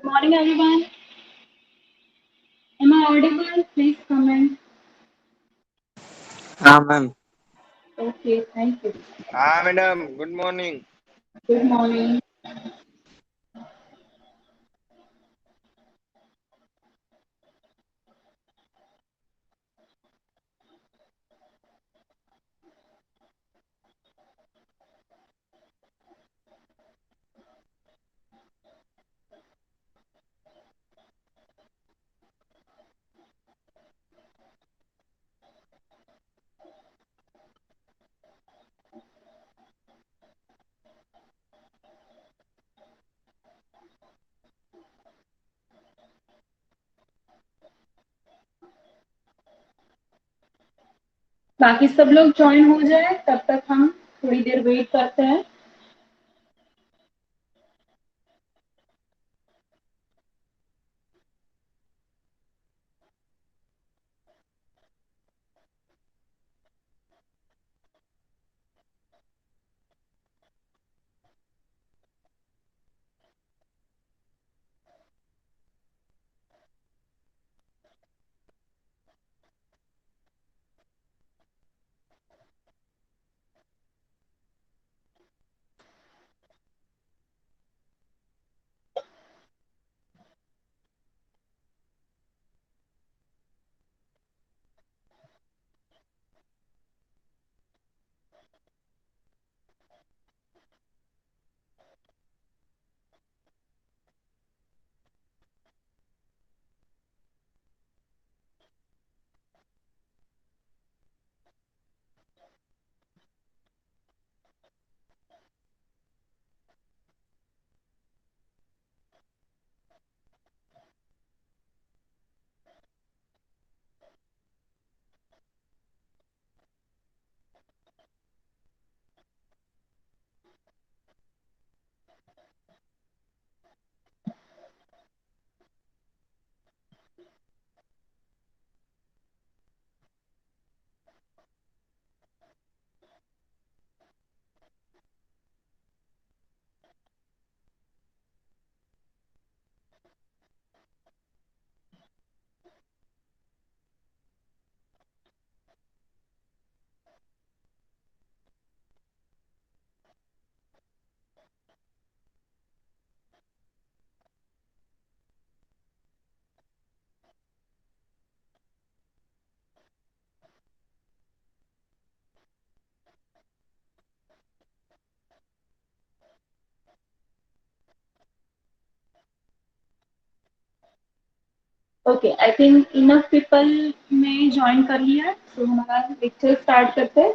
Morning, everyone. Am I audible? Please comment. हाँ ma'am. Okay, thank you. हाँ madam, good morning. Good morning. बाकी सब लोग join हो जाए तब तक हम थोड़ी देर वेट करते हैं। Okay, I think enough people ने ज्वाइन कर लिया, तो हमारा लेक्चर स्टार्ट करते हैं।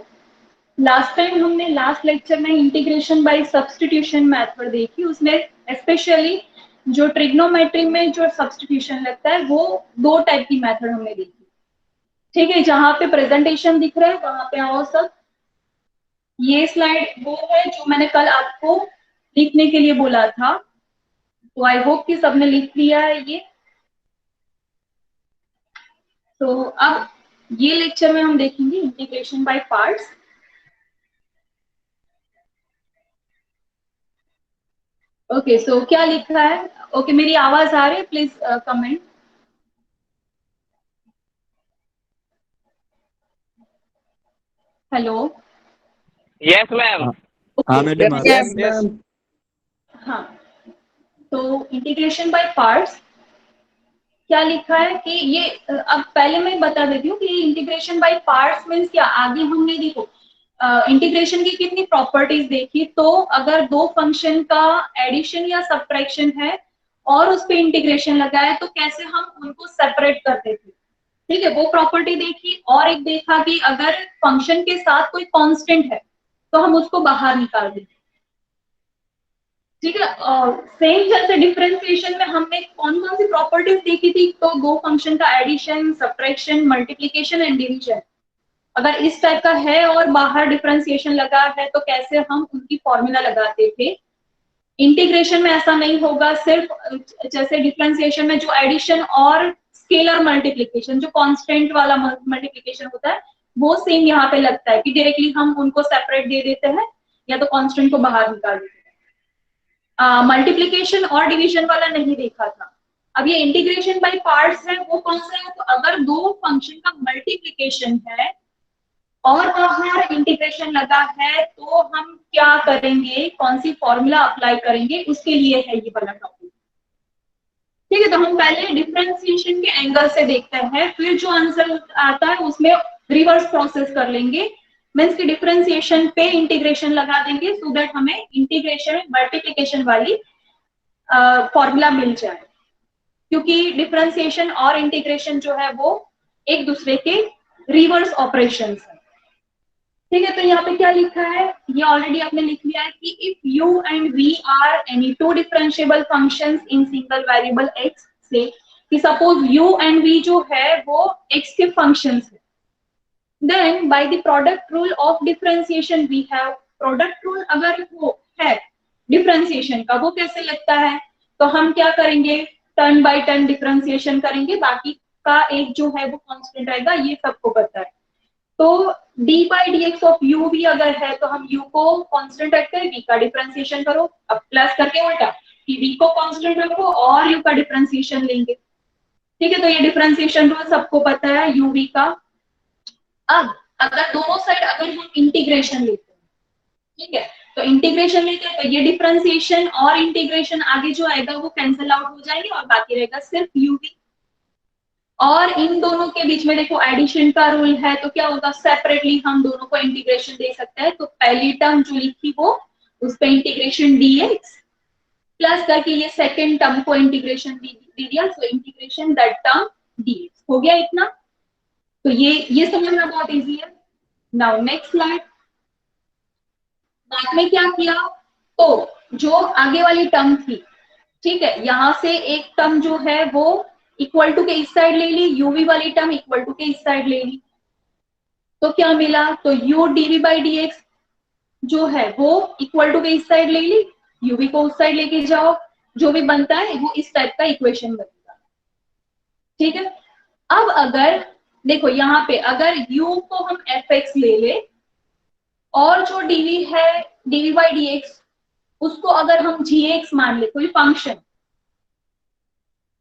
लास्ट टाइम हमने लास्ट लेक्चर में इंटीग्रेशन बाय सब्स्टिट्यूशन मेथड देखी। उसमें स्पेशली जो ट्रिग्नोमेट्री में जो सब्स्टिट्यूशन लगता है वो दो टाइप की मेथड हमने देखी। ठीक है, जहां पे प्रेजेंटेशन दिख रहा है वहां पे आओ सब। ये स्लाइड वो है जो मैंने कल आपको लिखने के लिए बोला था, तो आई होप कि सबने लिख लिया है ये। तो अब ये लेक्चर में हम देखेंगे integration by parts. Okay, so क्या लिखा है? ओके, मेरी आवाज आ रही है? Please comment. Hello. Yes ma'am. हाँ ओके, मैडम। Yes yes. हाँ, तो इंटीग्रेशन बाय पार्ट्स क्या लिखा है कि ये अब पहले मैं बता देती हूँ कि इंटीग्रेशन बाय पार्ट्स मीन्स क्या। आगे हमने देखो इंटीग्रेशन की कितनी प्रॉपर्टीज देखी। तो अगर दो फंक्शन का एडिशन या सब्ट्रैक्शन है और उस पे इंटीग्रेशन लगा है तो कैसे हम उनको सेपरेट करते थे। ठीक है, वो प्रॉपर्टी देखी। और एक देखा कि अगर फंक्शन के साथ कोई कांस्टेंट है तो हम उसको बाहर निकाल देते। ठीक है, सेम जैसे डिफरेंशिएशन में हमने कौन कौन सी प्रॉपर्टीज देखी थी, तो दो फंक्शन का addition, subtraction, multiplication and division अगर इस टाइप का है और बाहर डिफरेंशिएशन लगा है तो कैसे हम उनकी फॉर्मूला लगाते थे। इंटीग्रेशन में ऐसा नहीं होगा। सिर्फ जैसे डिफरेंशिएशन में जो एडिशन और स्केलर मल्टीप्लिकेशन, जो कांस्टेंट वाला मल्टीप्लिकेशन होता है, वो सेम यहाँ पे लगता है कि डायरेक्टली हम उनको सेपरेट दे देते हैं या तो कांस्टेंट को बाहर निकाल देते हैं। मल्टीप्लीकेशन और डिवीजन वाला नहीं देखा था। अब ये इंटीग्रेशन बाय पार्ट्स है, वो कौन सा है? तो अगर दो फंक्शन का मल्टीप्लीकेशन है और बाहर इंटीग्रेशन लगा है तो हम क्या करेंगे, कौन सी फॉर्मूला अप्लाई करेंगे, उसके लिए है ये वाला टॉपिक। ठीक है, तो हम पहले डिफरेंशिएशन के एंगल से देखते हैं, फिर जो आंसर आता है उसमें रिवर्स प्रोसेस कर लेंगे, मीन्स की डिफरेंशिएशन पे इंटीग्रेशन लगा देंगे सो दैट हमें इंटीग्रेशन में मल्टीप्लीकेशन वाली फॉर्मूला मिल जाए, क्योंकि डिफरेंशिएशन और इंटीग्रेशन जो है वो एक दूसरे के रिवर्स ऑपरेशंस है। ठीक है, तो यहाँ पे क्या लिखा है, ये ऑलरेडी आपने लिख लिया है कि if u and v are any two differentiable functions in single variable x, से कि सपोज u एंड v जो है वो x के फंक्शंस है, then by the product rule of differentiation we have, product rule अगर वो है डिफरेंशिएशन का, वो कैसे लगता है, तो हम क्या करेंगे, टर्न बाय टर्न डिफरेंशिएशन करेंगे, बाकी का एक जो है वो कांस्टेंट रहेगा, ये सबको पता है। तो d by D x of u भी अगर है तो हम u को कांस्टेंट रखते हैं, v का डिफरेंशिएशन करो, अब प्लस करके उल्टा कि v को कांस्टेंट रखो और u का डिफरेंशिएशन लेंगे। ठीक है, तो ये डिफरेंशिएशन रूल सबको पता है u v का। अब अगर दोनों साइड अगर हम इंटीग्रेशन लेते हैं, ठीक है, तो इंटीग्रेशन लेते हैं तो ये डिफरेंशिएशन और इंटीग्रेशन आगे जो आएगा वो कैंसिल आउट हो जाएंगे और बाकी रहेगा सिर्फ u v। और इन दोनों के बीच में देखो एडिशन का रूल है, तो क्या होगा, सेपरेटली हम दोनों को इंटीग्रेशन दे सकते हैं, तो पहली टर्म जो लिखी वो उस पर इंटीग्रेशन dx प्लस करके ये सेकेंड टर्म को इंटीग्रेशन दे दिया, so integration that term dx हो गया इतना। तो ये समझना बहुत इजी है। Now next slide. बाद में क्या किया, तो जो आगे वाली टर्म थी, ठीक है, यहां से एक टर्म जो है वो इक्वल टू के इस साइड ले ली, यूवी वाली टर्म इक्वल टू के इस साइड ले ली, तो क्या मिला, तो u dv by D x जो है वो इक्वल टू के इस साइड ले ली, यूवी को उस साइड लेके जाओ, जो भी बनता है वो इस टाइप का इक्वेशन बनेगा। ठीक है, अब अगर देखो यहाँ पे अगर u को हम fx ले ले और जो dv है dv बाई डी एक्स उसको अगर हम gx मान ले, कोई फंक्शन,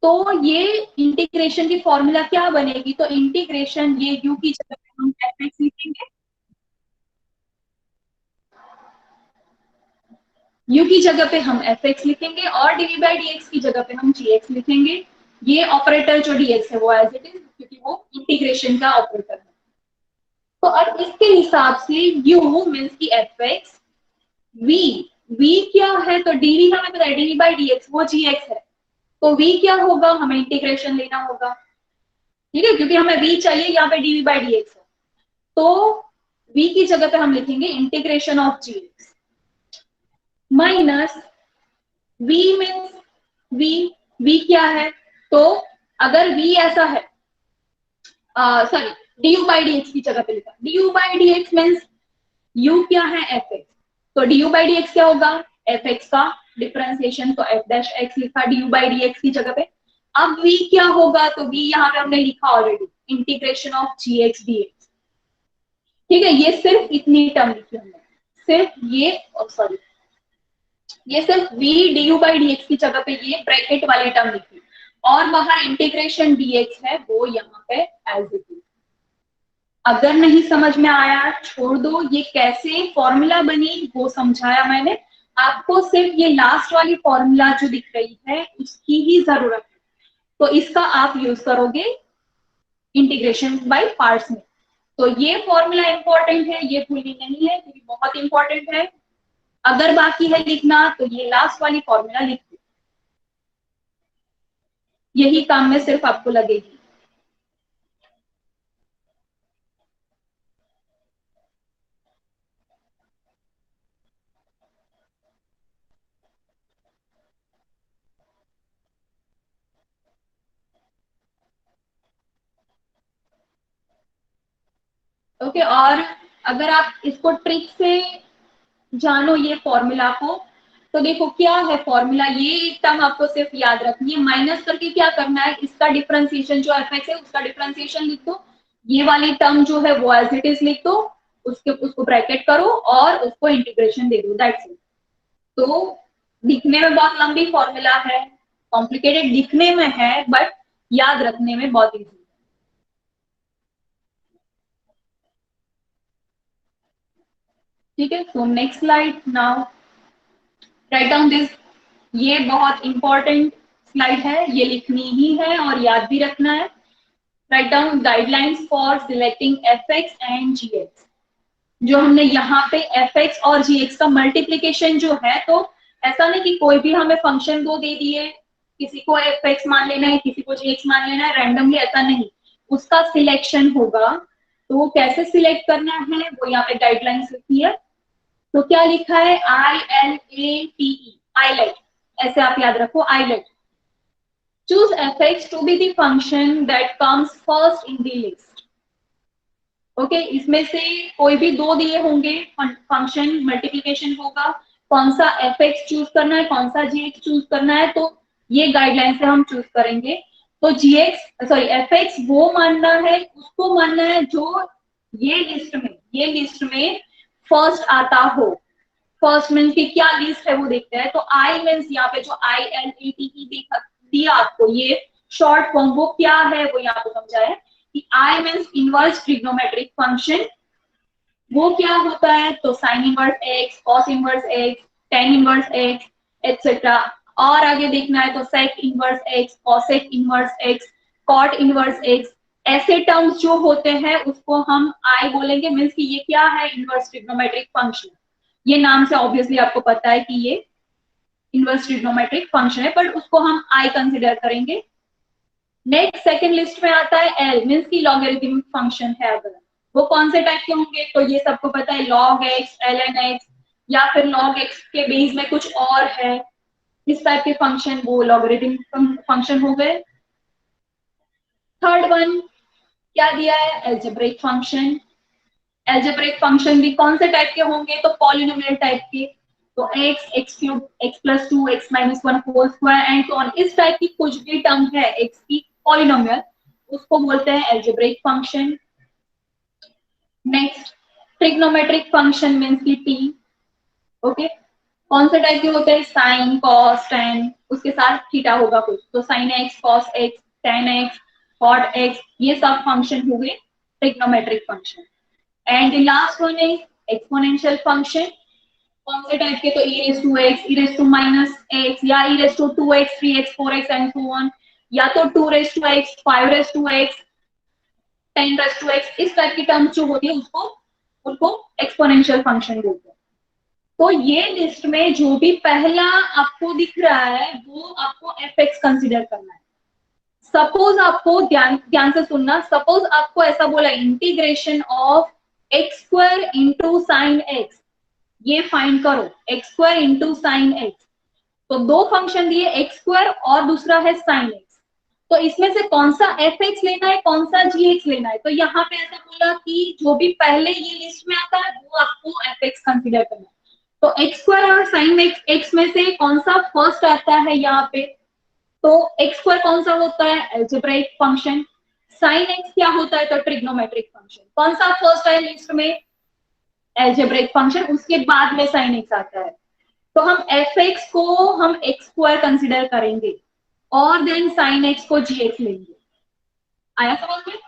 तो ये इंटीग्रेशन की फॉर्मूला क्या बनेगी, तो इंटीग्रेशन ये u की जगह पे हम fx लिखेंगे, u की जगह पे हम fx लिखेंगे और dv बाई dx की जगह पे हम gx लिखेंगे। ये ऑपरेटर जो dx है वो एज इट इज, क्योंकि वो इंटीग्रेशन का ऑपरेटर है। तो अब इसके हिसाब से u मीन्स की fx, v क्या है, तो dv हमें पता है dv बाई dx वो gx है, तो v क्या होगा, हमें इंटीग्रेशन लेना होगा। ठीक है, क्योंकि हमें v चाहिए, यहाँ पे dv बाई dx है, तो v की जगह पे हम लिखेंगे integration of gx minus v means v क्या है, तो अगर v ऐसा है, सॉरी du बाई dx की जगह पे लिखा, du by dx means u क्या है fx, तो du बाई dx क्या होगा, fx का डिफरेंशिएशन, तो f डैश x लिखा du बाई dx की जगह पे। अब v क्या होगा, तो v यहाँ पे हमने लिखा already, integration of gx dx। ठीक है, ये सिर्फ इतनी टर्म लिखी हमने, सिर्फ ये, सॉरी ये सिर्फ v du बाई dx की जगह पे ये ब्रैकेट वाली टर्म लिखी, और बाहर इंटीग्रेशन dx है वो यहाँ पे एज इट इज। अगर नहीं समझ में आया छोड़ दो, ये कैसे फॉर्मूला बनी वो समझाया मैंने आपको, सिर्फ ये लास्ट वाली फॉर्मूला जो दिख रही है उसकी ही जरूरत है, तो इसका आप यूज करोगे इंटीग्रेशन बाय पार्ट्स में। तो ये फॉर्मूला इंपॉर्टेंट है, ये भूलनी नहीं है क्योंकि बहुत इंपॉर्टेंट है। अगर बाकी है लिखना तो ये लास्ट वाली फॉर्मूला लिख दो, यही काम में सिर्फ आपको लगेगी। ओके, और अगर आप इसको ट्रिक से जानो ये फॉर्मूला को, तो देखो क्या है फॉर्मूला, ये टर्म आपको सिर्फ याद रखनी है, माइनस करके क्या करना है, इसका डिफरेंशिएशन जो fx है उसका डिफरेंशिएशन लिख दो, ये वाली टर्म जो है वो एज इट इज लिख दो, उसको ब्रैकेट करो और उसको इंटीग्रेशन दे दो, दैट्स इट। तो दिखने में बहुत लंबी फॉर्मूला है, कॉम्प्लिकेटेड दिखने में है, बट याद रखने में बहुत इजी है। ठीक है, so next slide now, right down this. ये बहुत इंपॉर्टेंट स्लाइड है, ये लिखनी ही है और याद भी रखना है। Write down guidelines for selecting F X and G X. जो हमने यहाँ पे एफ एक्स और जी एक्स का मल्टीप्लीकेशन जो है, तो ऐसा नहीं कि कोई भी हमें फंक्शन दो दे दिए, किसी को एफ एक्स मान लेना है, किसी को जी एक्स मान लेना है, रैंडमली, ऐसा नहीं, उसका सिलेक्शन होगा। तो वो कैसे सिलेक्ट करना है वो यहाँ पे गाइडलाइंस लिखी है। तो क्या लिखा है, ILATE, आईलेट, ऐसे आप याद रखो, ILATE. Choose F X to be the function that comes first in the list. Okay, इसमें से कोई भी दो दिए होंगे, फंक्शन मल्टीप्लीकेशन होगा, कौन सा एफ एक्स चूज करना है, कौन सा जी एक्स चूज करना है, तो ये गाइडलाइन से हम चूज करेंगे। तो जी एक्स सॉरी एफ एक्स वो मानना है, उसको मानना है जो ये लिस्ट में फर्स्ट आता हो। फर्स्ट मीन्स की क्या लिस्ट है वो देखते हैं। तो आई मीन्स यहाँ पे जो ILATE दिया आपको, ये शॉर्ट फॉर्म वो क्या है वो यहाँ पे समझा है कि I means inverse trigonometric function. वो क्या होता है, तो sine inverse X, cos inverse X, tan inverse X, etcetera. और आगे देखना है तो sec inverse X, cosec inverse X, cot inverse X, ऐसे टर्म्स जो होते हैं उसको हम आई बोलेंगे। मीन्स कि ये क्या है, इनवर्स ट्रिग्नोमेट्रिक फंक्शन। ये नाम से ऑब्वियसली आपको पता है कि ये इनवर्स ट्रिग्नोमेट्रिक फंक्शन है, बट उसको हम आई कंसिडर करेंगे। नेक्स्ट सेकंड लिस्ट में आता है एल, मीन्स की लॉगरिथमिक फंक्शन है। अगर वो कौन से टाइप के होंगे, तो ये सबको पता है, लॉग एक्स, ln एक्स, या फिर लॉग एक्स के बेस में कुछ और है, इस टाइप के फंक्शन वो लॉगरिथमिक फंक्शन हो गए। थर्ड वन क्या दिया है, एल्जेब्रिक फंक्शन। एल्जेब्रिक फंक्शन भी कौन से टाइप के होंगे, तो पॉलिनोमियल टाइप के। तो X, X cube, X plus two, x minus one whole square and so on, इस टाइप की कुछ भी टर्म है एक्स की पॉलिनोमियल, उसको बोलते हैं algebraic function. Next trigonometric function means की टी। ओके, कौन से टाइप के होते हैं, साइन, कॉस, टेन, उसके साथ थीटा होगा कुछ, तो sine X, cos X, tan X, cot X, ये सब फंक्शन हुए trigonometric function. And the last one is exponential function. कौन से टाइप के, तो e raise to X, e raise to minus X, या e raise to 2x, 3x, 4x and so on, या तो 2 raise to X, 5 raise to X, 10 raise to X, इस type की term जो होती है उसको उनको एक्सपोनेंशियल फंक्शन बोलते हैं। तो ये लिस्ट में जो भी पहला आपको दिख रहा है वो आपको एफ एक्स कंसिडर करना है। सपोज आपको ध्यान ध्यान से सुनना, सपोज आपको ऐसा बोला, integration of x square into sine x, ये फाइंड करो, x square into sine x. तो दो फंक्शन दिए, एक्स स्क्वायर और दूसरा है साइन एक्स। तो इसमें से कौन सा एफ एक्स लेना है, कौन सा जी एक्स लेना है, तो यहाँ पे ऐसा बोला कि जो भी पहले ये लिस्ट में आता है वो आपको एफ एक्स कंसिडर करना है। तो एक्स स्क्वायर और साइन एक्स एक्स में से कौन सा फर्स्ट आता है यहाँ पे, तो एक्स स्क्वायर कौन सा होता है, एल्जेब्राइक फंक्शन। साइन एक्स क्या होता है, तो ट्रिग्नोमेट्रिक फंक्शन। कौन सा फर्स्ट है लिस्ट में, एल्जेब्रिक फंक्शन, उसके बाद में साइन एक्स आता है। तो हम एफ एक्स को हम एक्स स्क्वायर कंसिडर करेंगे और देन साइन एक्स को जी एक्स लेंगे। आया समझ में।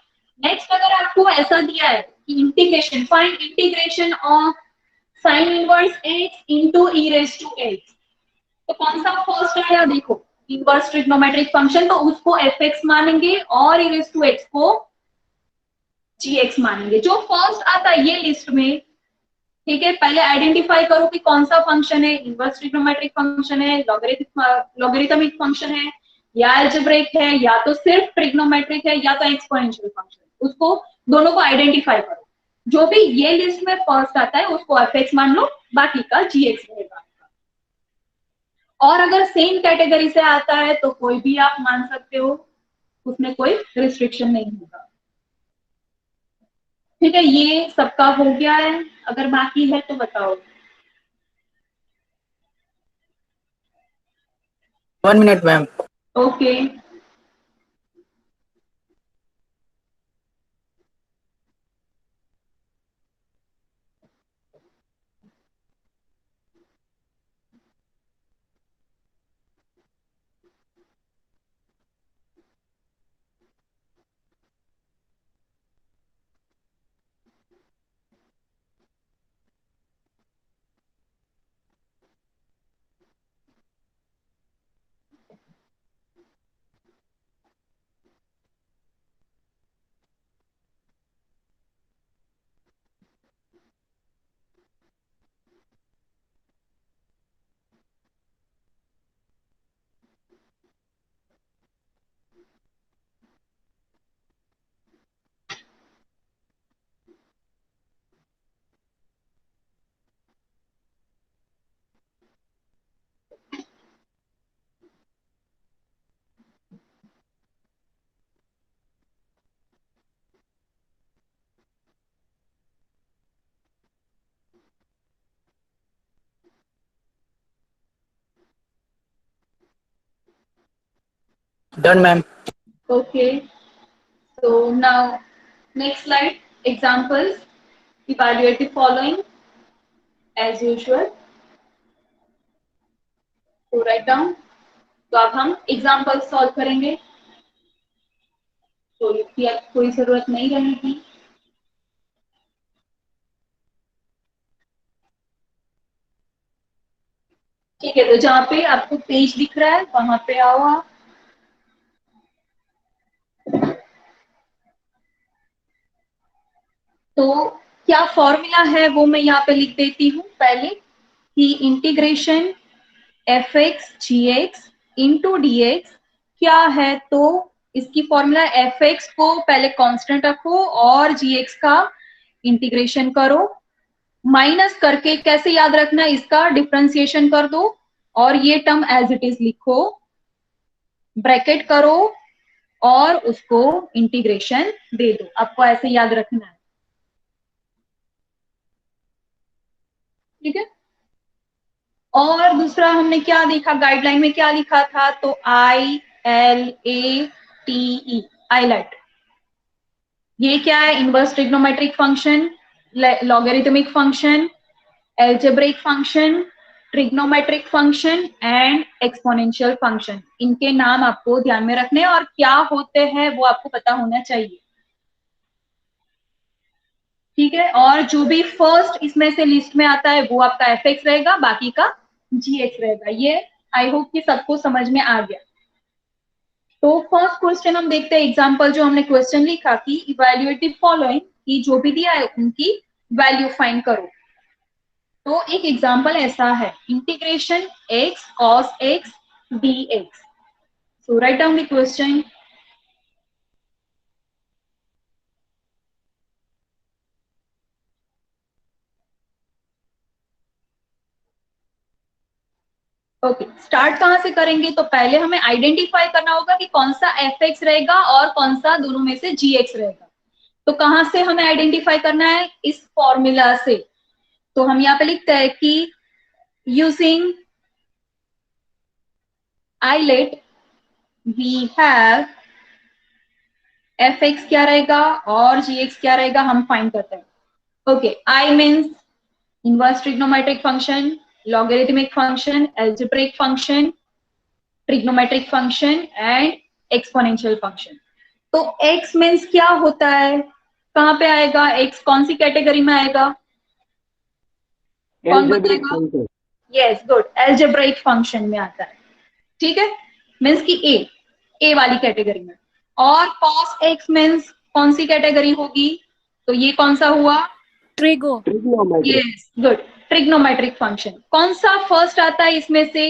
नेक्स्ट अगर आपको ऐसा दिया है कि integration, find integration of sine inverse X into E raise to x, तो कौन सा फर्स्ट आया, देखो इनवर्स ट्रिग्नोमेट्रिक फंक्शन, तो उसको एफ एक्स मानेंगे और ई रेज टू एक्स को जी एक्स मानेंगे, जो फर्स्ट आता है ये लिस्ट में। ठीक है, पहले आइडेंटिफाई करो कि कौन सा फंक्शन है, इनवर्स ट्रिग्नोमेट्रिक फंक्शन है, लॉगरिथमिक फंक्शन है, या अलजेब्रिक है, या तो सिर्फ ट्रिग्नोमेट्रिक है, या तो एक्सपोनेंशियल फंक्शन। उसको दोनों को आइडेंटिफाई करो, जो भी ये लिस्ट में फर्स्ट आता है उसको एफ एक्स मान लो, बाकी का जी एक्स रहेगा। और अगर सेम कैटेगरी से आता है तो कोई भी आप मान सकते हो, उसमें कोई रिस्ट्रिक्शन नहीं होगा। ठीक है, ये सबका हो गया है, अगर बाकी है तो बताओ। 1 minute, ma'am. Okay, Done, ma'am. Okay. So now, next slide. Examples. Evaluate the following as usual. So write down. तो अब हम एग्जाम्पल सॉल्व करेंगे, तो इसकी अब कोई जरूरत नहीं रहेगी। ठीक है, तो जहाँ पे आपको पेज दिख रहा है वहां पे आओ आप। तो क्या फॉर्मूला है वो मैं यहाँ पे लिख देती हूँ पहले, कि इंटीग्रेशन एफ एक्स जी एक्स इंटू डी एक्स क्या है। तो इसकी फॉर्मूला एफ एक्स को पहले कांस्टेंट रखो और जी एक्स का इंटीग्रेशन करो, माइनस करके कैसे याद रखना, इसका डिफरेंशिएशन कर दो और ये टर्म एज इट इज लिखो, ब्रैकेट करो और उसको इंटीग्रेशन दे दो। आपको ऐसे याद रखना है, ठीक है। और दूसरा हमने क्या देखा, गाइडलाइन में क्या लिखा था, तो I L A T E, eyelet. ये क्या है, inverse trigonometric function, logarithmic function, algebraic function, trigonometric function and exponential function. इनके नाम आपको ध्यान में रखने और क्या होते हैं वो आपको पता होना चाहिए, ठीक है। और जो भी फर्स्ट इसमें से लिस्ट में आता है वो आपका एफ एक्स रहेगा, बाकी का जी एक्स रहेगा। ये आई होप कि सबको समझ में आ गया। तो फर्स्ट क्वेश्चन हम देखते हैं, एग्जांपल जो हमने क्वेश्चन लिखा कि इवैल्यूएट द फॉलोइंग, कि जो भी दिया है उनकी वैल्यू फाइंड करो। तो एक एग्जांपल ऐसा है, integration x cos x dx। So right down the question. Okay, start कहां से करेंगे, तो पहले हमें आइडेंटिफाई करना होगा कि कौन सा एफ एक्स रहेगा और कौन सा दोनों में से जी एक्स रहेगा। तो कहां से हमें आइडेंटिफाई करना है, इस फॉर्मूला से। तो हम यहाँ पे लिखते हैं कि using ILATE we have F X क्या रहेगा और जी एक्स क्या रहेगा, हम फाइंड करते हैं। Okay, I means inverse trigonometric function, logarithmic function, algebraic function, trigonometric function and exponential function। तो x मीन्स क्या होता है, कहां पे आएगा x, कौन सी कैटेगरी में आएगा, कौन बताएगा? यस, गुड, एल्जेब्राइक फंक्शन में आता है, ठीक है। मीन्स की ए वाली कैटेगरी में। और cos x मीन्स कौन सी कैटेगरी होगी, तो ये कौन सा हुआ, trigo. Yes, good, trigonometric function. कौन सा फर्स्ट आता है इसमें से,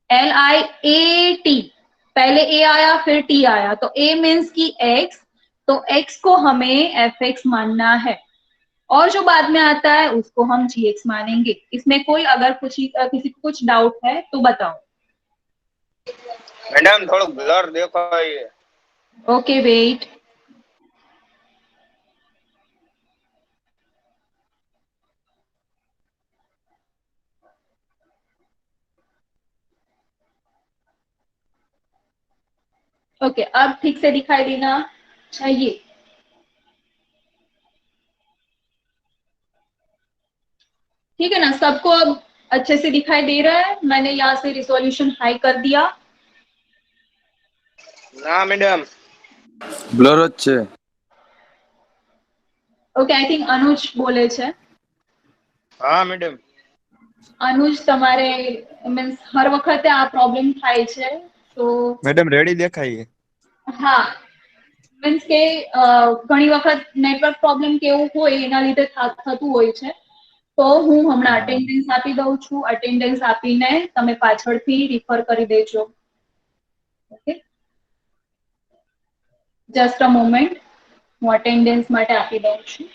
एल आई ए टी, पहले ए आया फिर टी आया, तो ए मीन्स की एक्स, तो एक्स को हमें एफ एक्स मानना है और जो बाद में आता है उसको हम जी एक्स मानेंगे। इसमें कोई अगर किसी को कुछ डाउट है तो बताओ। मैडम थोड़ा ब्लर देखो ये। Okay, wait. ओके, अब ठीक से दिखाई देना चाहिए। ठीक है ना, सबको अब अच्छे से दिखाई दे रहा है? मैंने यहाँ से रिजोल्यूशन हाई कर दिया। ना मैडम, ब्लर হচ্ছে। ओके, आई थिंक अनुज बोले છે। हाँ मैडम। अनुज, તમારે મીન્સ હર વખતે આ પ્રોબ્લેમ થાય છે, તો મેડમ રેડી દેખાય હા, મીન્સ કે ઘણી વખત નેટવર્ક પ્રોબ્લેમ કેવું હોય એના લીધે થતું હોય છે। તો હું હમણાં અટેન્ડન્સ આપી દઉં છું, અટેન્ડન્સ આપીને તમે પાછળથી રિફર કરી દેજો। ઓકે, જસ્ટ અ મોમેન્ટ, હું અટેન્ડન્સ માટે આપી દઉં છું।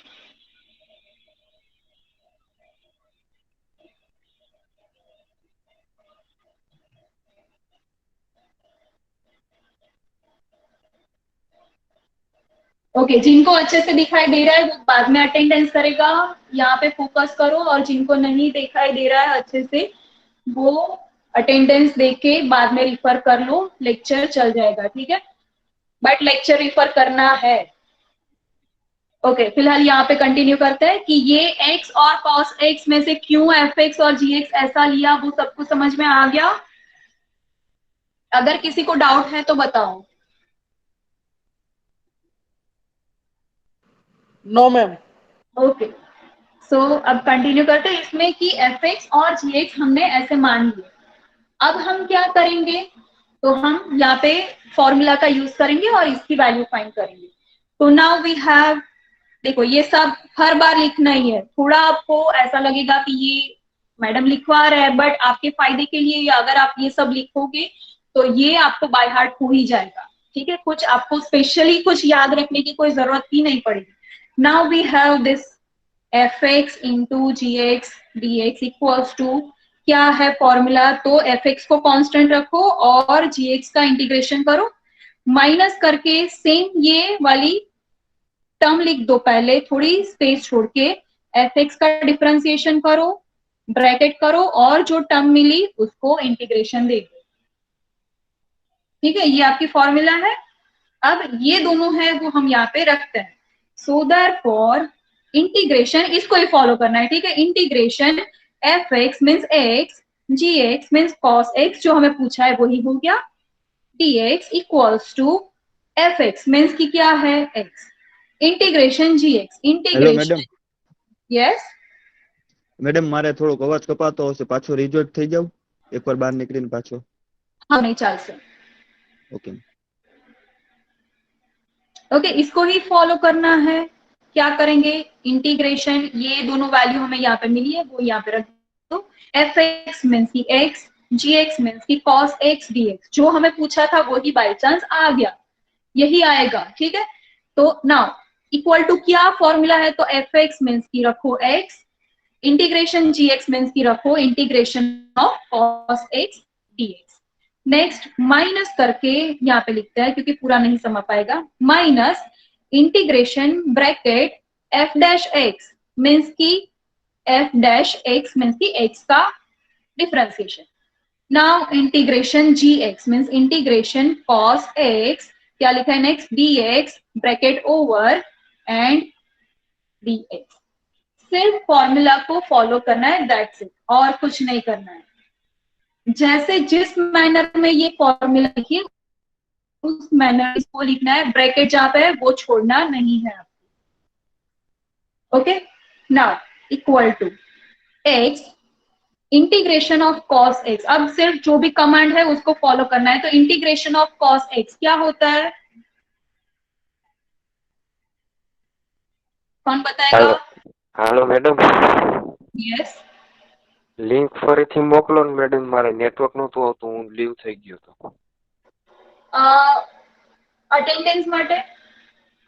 ओके, जिनको अच्छे से दिखाई दे रहा है वो बाद में अटेंडेंस करेगा, यहाँ पे फोकस करो। और जिनको नहीं दिखाई दे रहा है अच्छे से वो अटेंडेंस देख के बाद में रिफर कर लो, लेक्चर चल जाएगा, ठीक है, बट लेक्चर रिफर करना है। ओके, फिलहाल यहाँ पे कंटिन्यू करते हैं कि ये x और cos x में से क्यों fx और gx ऐसा लिया, वो सबको समझ में आ गया? अगर किसी को डाउट है तो बताओ। No ma'am. ओके, सो अब कंटिन्यू करते हैं इसमें कि fx और gx हमने ऐसे मान लिए। अब हम क्या करेंगे, तो हम यहाँ पे फॉर्मूला का यूज करेंगे और इसकी वैल्यू फाइंड करेंगे। तो नाउ वी हैव, देखो ये सब हर बार लिखना ही है, थोड़ा आपको ऐसा लगेगा कि ये मैडम लिखवा रहा है, बट आपके फायदे के लिए अगर आप ये सब लिखोगे तो ये आपको बाय हार्ट हो ही जाएगा, ठीक है, कुछ आपको स्पेशली कुछ याद रखने की कोई जरूरत ही नहीं पड़ेगी। Now we have this fx into ji x D X equals to, क्या है फॉर्मूला, तो fx को कांस्टेंट रखो और gx का इंटीग्रेशन करो, माइनस करके सेम ये वाली टर्म लिख दो, पहले थोड़ी स्पेस छोड़ के fx का डिफरेंशिएशन करो, ब्रैकेट करो और जो टर्म मिली उसको इंटीग्रेशन दे दो, ठीक है, ये आपकी फॉर्मूला है। अब ये दोनों है वो हम यहाँ पे रखते हैं, सो देयरफॉर इंटीग्रेशन इसको ही फॉलो करना है, ठीक है, integration fx means x, gx means cos x जो हमें पूछा है वही हो गया, dx equals to fx means की क्या है x, integration gx, hello integration, madam, yes, madam મારે થોડોક અવાજ કપાતો હશે, પાછો રિજોઇટ થઈ જાવ એકવાર બહાર નીકળીને પાછો. हाँ नहीं चल से, ઓકે. ओके, इसको ही फॉलो करना है। क्या करेंगे, इंटीग्रेशन, ये दोनों वैल्यू हमें यहाँ पे मिली है वो यहाँ पे रख दो, एफ एक्स मीन्स की एक्स, जी एक्स मीन्स की कॉस एक्स डी एक्स, जो हमें पूछा था वही बाई चांस आ गया, यही आएगा, ठीक है। तो नाउ इक्वल टू क्या फॉर्मूला है, तो एफ एक्स मीन्स की रखो एक्स, इंटीग्रेशन जी एक्स मीन्स की रखो integration of cos X D x. Next minus करके यहाँ पे लिखते हैं क्योंकि पूरा नहीं समझ पाएगा, minus integration bracket F dash x means की एफ डैश एक्स मीन्स की एक्स का डिफरेंशिएशन, नाउ इंटीग्रेशन जी x means integration cos x, क्या लिखा है next, d x bracket over and D x, सिर्फ फॉर्मूला को फॉलो करना है, दैट्स इट, और कुछ नहीं करना है। जैसे जिस मैनर में ये फॉर्मूला लिखिए उस मैनर इसको लिखना है, ब्रैकेट जहां पे है वो छोड़ना नहीं है आपको। Okay, now equal to X integration of cos X, अब सिर्फ जो भी कमांड है उसको फॉलो करना है, तो इंटीग्रेशन ऑफ कॉस एक्स क्या होता है, कौन बताएगा? हेलो मैडम, यस, लिंक ફરીથી મોકલો ને મેડમ, મારે નેટવર્ક નહોતું આવતું, હું લીવ થઈ ગયો તો. અટેન્ડન્સ માટે,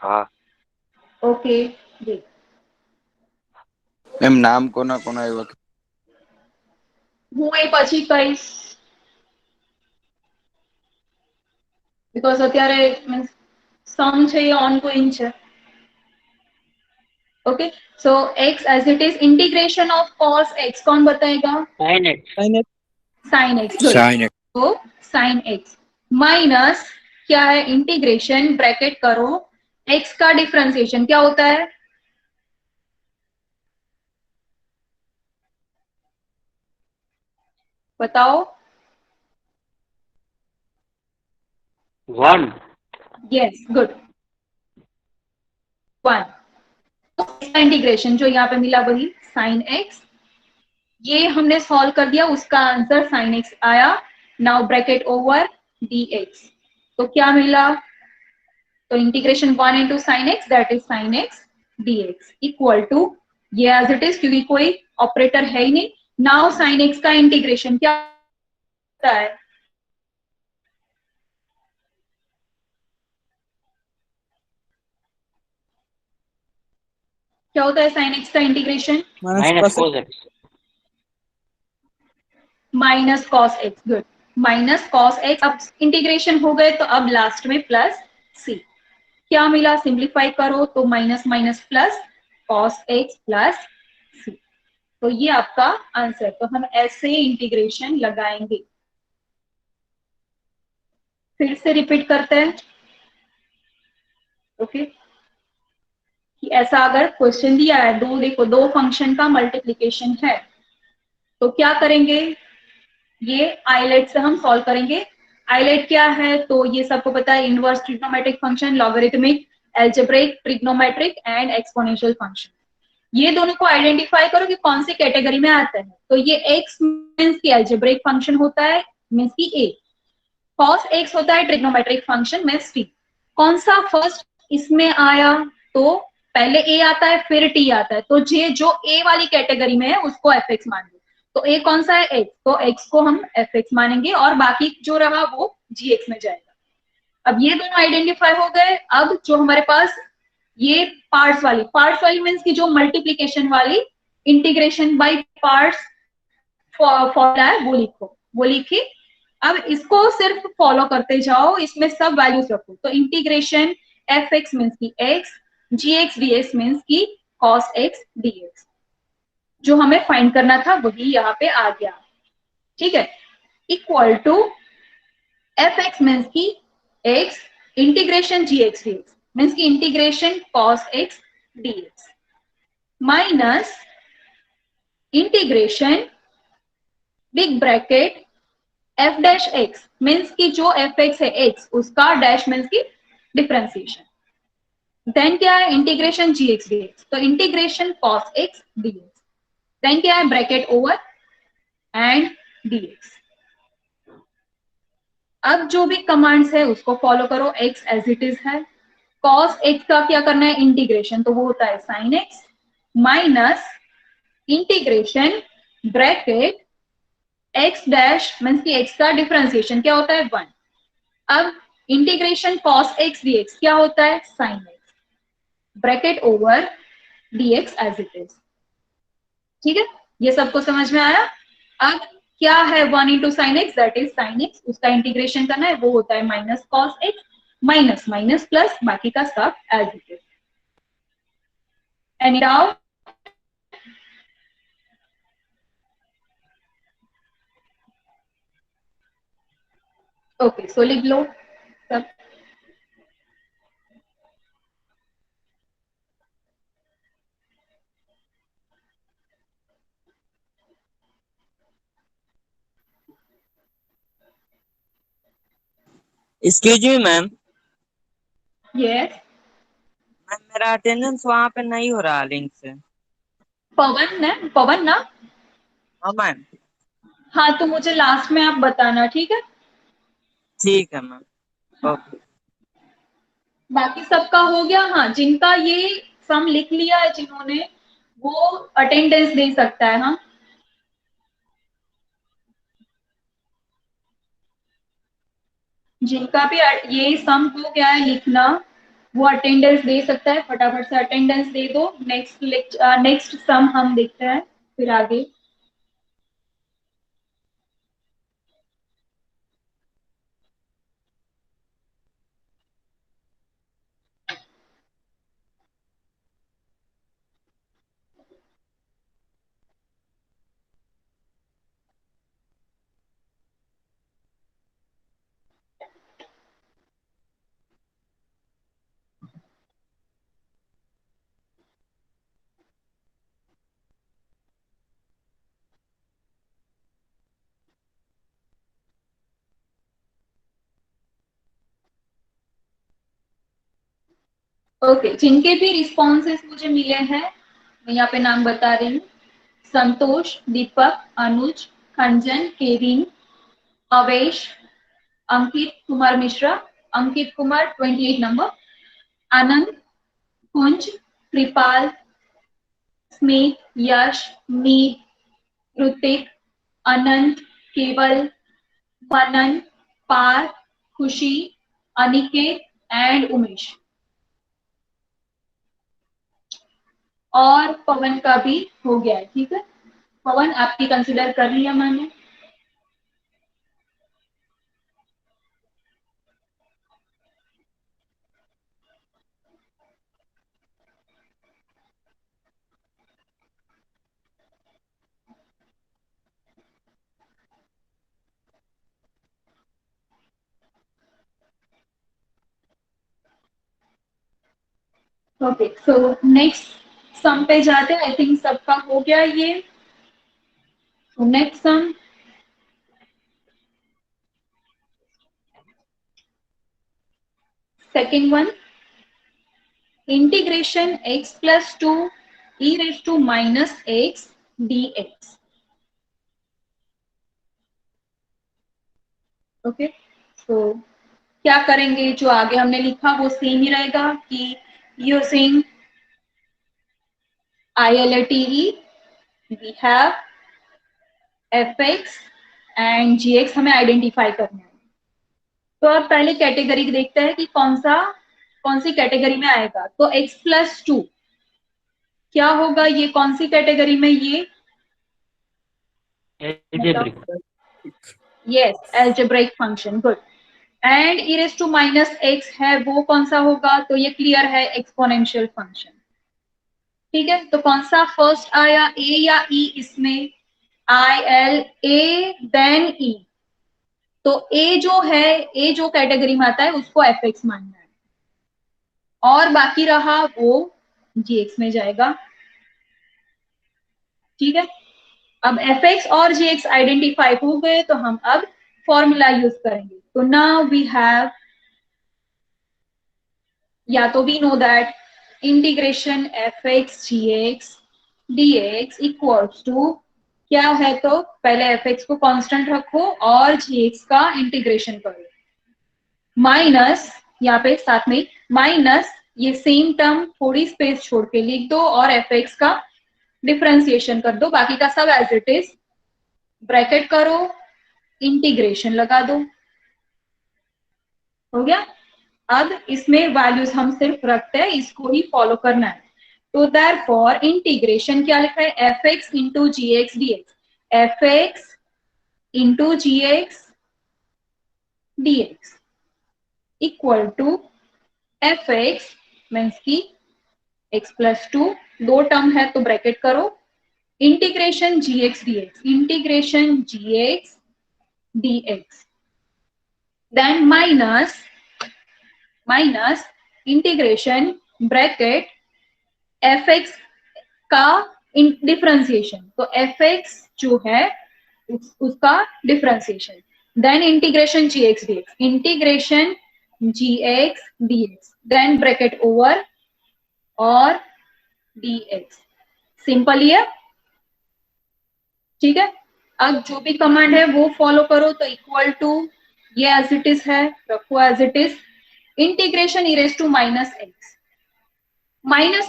હા ઓકે, जी એમ નામ કોના કોના આવ્યા? હું એ પછી કહીશ, બીકોઝ અત્યારે સમ છે એ ઓનગોઈંગ છે। Okay, so x as it is integration of cos x, कौन बताएगा? Sine X. sin x, good, sine तो sin x माइनस क्या है, इंटीग्रेशन ब्रैकेट करो x का डिफरेंशिएशन क्या होता है, बताओ? 1 यस, गुड, 1, इसका इंटीग्रेशन जो यहाँ पे मिला वही sin x, ये हमने सॉल्व कर दिया, उसका आंसर sin x आया, नाउ ब्रैकेट ओवर dx, तो क्या मिला, तो integration 1 into sine x that is sin x dx equal to, ये एज इट इज क्योंकि कोई ऑपरेटर है ही नहीं, नाउ sin x का इंटीग्रेशन क्या होता है, क्या होता है sin x का integration, minus cos x। Minus cos X, good, minus cos X, अब इंटीग्रेशन हो गए तो अब लास्ट में प्लस सी, क्या मिला, सिंप्लीफाई करो तो minus minus plus cos x plus c, तो ये आपका आंसर, तो हम ऐसे इंटीग्रेशन लगाएंगे, फिर से रिपीट करते हैं। ओके, कि ऐसा अगर क्वेश्चन दिया है, दो देखो दो फंक्शन का मल्टीप्लीकेशन है, तो क्या करेंगे, ये आइलेट से हम सॉल्व करेंगे। आइलेट क्या है, तो ये सबको पता है, inverse trigonometric function, logarithmic, algebraic, trigonometric and exponential function. ये दोनों को आइडेंटिफाई करो कि कौन सी कैटेगरी में आता है। तो ये x मींस की एल्जेब्रिक फंक्शन होता है, मींस की a। cos x होता है ट्रिग्नोमेट्रिक फंक्शन, मींस t। कौन सा फर्स्ट इसमें आया, तो पहले a आता है फिर t आता है, तो जे जो a वाली कैटेगरी में है उसको fx मान लो। तो a कौन सा है, x, तो x को हम fx मानेंगे और बाकी जो रहा वो gx में जाएगा। अब ये दोनों आइडेंटिफाई हो गए। अब जो हमारे पास ये पार्ट्स वाली मीन्स की जो मल्टीप्लीकेशन वाली इंटीग्रेशन बाय पार्ट्स फॉर्मूला है वो लिखो, वो लिखी। अब इसको सिर्फ फॉलो करते जाओ, इसमें सब वैल्यूज रखो। तो इंटीग्रेशन एफ एक्स मीन्स की एक्स, जी एक्स डी एक्स मीन्स की कॉस एक्स डी एक्स, जो हमें फाइंड करना था वही यहाँ पे आ गया। ठीक है, equal to F x means की एक्स, इंटीग्रेशन जी एक्स डी एक्स मीन्स की integration cos X D x, minus integration big bracket F dash x means की जो एफ एक्स है एक्स, उसका डैश मीन्स की डिफरेंशिएशन। देन क्या है, integration जी x D X, तो integration cos X D x. Then क्या है, bracket over and D X. अब जो भी कमांड्स है उसको फॉलो करो, एक्स एज इट इज है। कॉस एक्स का क्या करना है, इंटीग्रेशन, तो वो होता है sine x, minus integration bracket x dash means की एक्स का डिफरेंशिएशन क्या होता है, 1। अब इंटीग्रेशन कॉस एक्स डीएक्स क्या होता है, sine X, bracket over DX as it is. ठीक है, ये सबको समझ में आया। अब क्या है 1 into sine x, that is sine x, उसका इंटीग्रेशन करना है, वो होता है minus cos x, minus minus plus, बाकी का सब as it is. Any doubt? Okay, so लिख लो सब। Excuse me ma'am, yes, ma'am मेरा अटेंडेंस वहाँ पे नहीं हो रहा लिंक से। पवन है, पवन ना? हाँ मैम। हाँ, तो मुझे लास्ट में आप बताना, ठीक है? ठीक है मैम, हाँ, ओके। बाकी सबका हो गया। हाँ, जिनका ये सम लिख लिया है जिन्होंने, वो अटेंडेंस दे सकता है। हाँ, जिनका भी ये सम हो गया है लिखना, वो अटेंडेंस दे सकता है। फटाफट से अटेंडेंस दे दो। नेक्स्ट सम हम देखते हैं फिर आगे। ओके, जिनके भी रिस्पॉन्सेस मुझे मिले हैं, मैं यहाँ पे नाम बता रही हूँ। संतोष, दीपक, अनुज, खंजन, केविन, अवेश, अंकित कुमार मिश्रा, अंकित कुमार 28 नंबर, आनंद, कुंज, कृपाल, स्मित, यश, मीत, ऋतिक, अनंत, केवल, मनन, पार, खुशी, अनिकेत एंड उमेश। और पवन का भी हो गया है। ठीक है, पवन आपकी कंसिडर कर लिया मैंने। ओके, सो नेक्स्ट सम पे जाते हैं। आई थिंक सबका हो गया ये। So next sum, second one, integration x plus 2 e raised to minus x dx. Okay, so क्या करेंगे, जो आगे हमने लिखा वो सेम ही रहेगा कि using ILATE we have fx and gx हमें आइडेंटिफाई करना है। तो अब पहले कैटेगरी देखते हैं कि कौन सी कैटेगरी में आएगा। तो x प्लस 2 क्या होगा, ये कौन सी कैटेगरी में, ये Algebraic. Yes algebraic function, good. And e raise to minus x है, वो कौन सा होगा, तो ये क्लियर है, एक्सपोनेंशियल फंक्शन। ठीक है, तो कौन सा फर्स्ट आया, a या e इसमें, IL a देन e। तो a जो है, a जो कैटेगरी में आता है उसको fx मानना है, और बाकी रहा वो gx में जाएगा। ठीक है, अब fx और gx आइडेंटिफाई हो गए तो हम अब फॉर्मूला यूज करेंगे। तो नाउ वी हैव, या तो we know that integration fx gx dx equals to क्या है, तो पहले fx को कांस्टेंट रखो और gx का इंटीग्रेशन करो, माइनस यहाँ पे साथ में माइनस ये सेम टर्म थोड़ी स्पेस छोड़ के लिख दो और fx का डिफरेंशिएशन कर दो, बाकी का सब एज इट इज, ब्रैकेट करो, इंटीग्रेशन लगा दो, हो गया। अब इसमें वैल्यूज हम सिर्फ रखते हैं, इसको ही फॉलो करना है। तो देयरफॉर इंटीग्रेशन क्या लिखा है, fx into ji x D x, fx into ji x D x equal to fx means की x प्लस 2, दो टर्म है तो ब्रैकेट करो, इंटीग्रेशन जी एक्स डी एक्स, इंटीग्रेशन जी x D x, then minus integration bracket fx का differentiation, तो fx जो है उसका differentiation, then integration gx dx, integration gx dx, then bracket over और dx, सिंपल ही है। ठीक है, अब जो भी कमांड है वो फॉलो करो, तो इक्वल टू ये एज इट इज है, रखो as it is, integration E raise to minus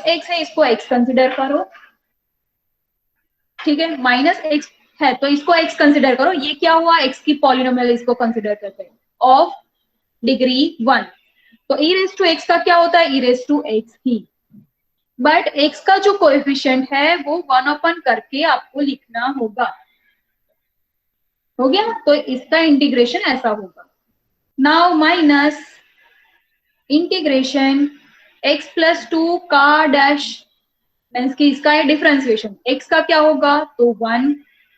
X है, इसको x कंसिडर करो। ठीक है, माइनस एक्स है तो इसको x कंसिडर करो, ये क्या हुआ, x की पॉलिनोमियल, इसको कंसिडर करते हैं, ऑफ डिग्री 1। तो e रेज टू x का क्या होता है, e रेज टू x ही, बट x का जो कोएफिशिएंट है वो 1 अपन करके आपको लिखना होगा, हो गया। तो इसका इंटीग्रेशन ऐसा होगा, now minus integration x plus 2 का डैश मीन्स की इसका है डिफरेंशिएशन, x का क्या होगा, तो 1,